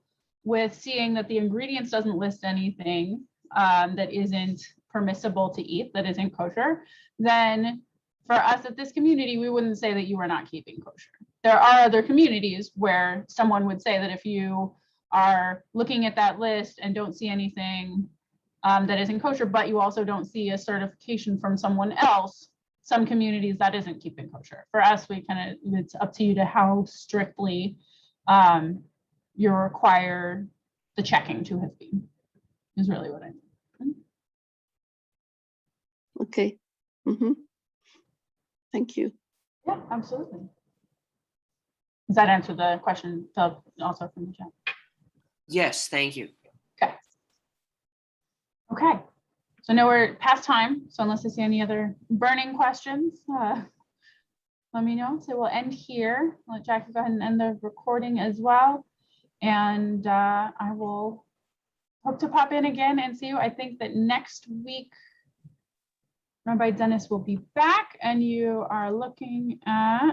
with seeing that the ingredients doesn't list anything that isn't permissible to eat, that isn't kosher, then for us at this community, we wouldn't say that you are not keeping kosher. There are other communities where someone would say that if you are looking at that list and don't see anything that isn't kosher, but you also don't see a certification from someone else, some communities that isn't keeping kosher. For us, we kind of, it's up to you to how strictly you require the checking to have been, is really what I mean. Okay. Mhm. Thank you. Yeah, absolutely. Does that answer the question, Philip, also from the chat? Yes, thank you. Okay. Okay. So now we're past time. So unless I see any other burning questions, let me know. So we'll end here. I'll let Jackie go ahead and end the recording as well. And I will hope to pop in again and see you. I think that next week, Rabbi Dennis will be back, and you are looking at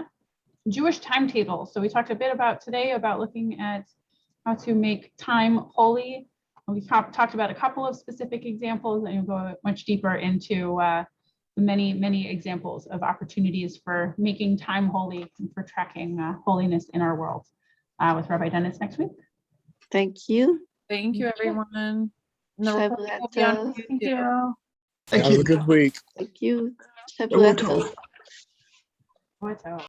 Jewish timetables. So we talked a bit about today about looking at how to make time holy. We talked about a couple of specific examples, and you'll go much deeper into many, many examples of opportunities for making time holy and for tracking holiness in our world with Rabbi Dennis next week. Thank you. Thank you, everyone. And the Shavuot recording will be on tov. Thank YouTube. you. Thank Have you. a good week. Thank you. Shavuot Shavuot tov. tov. What's out?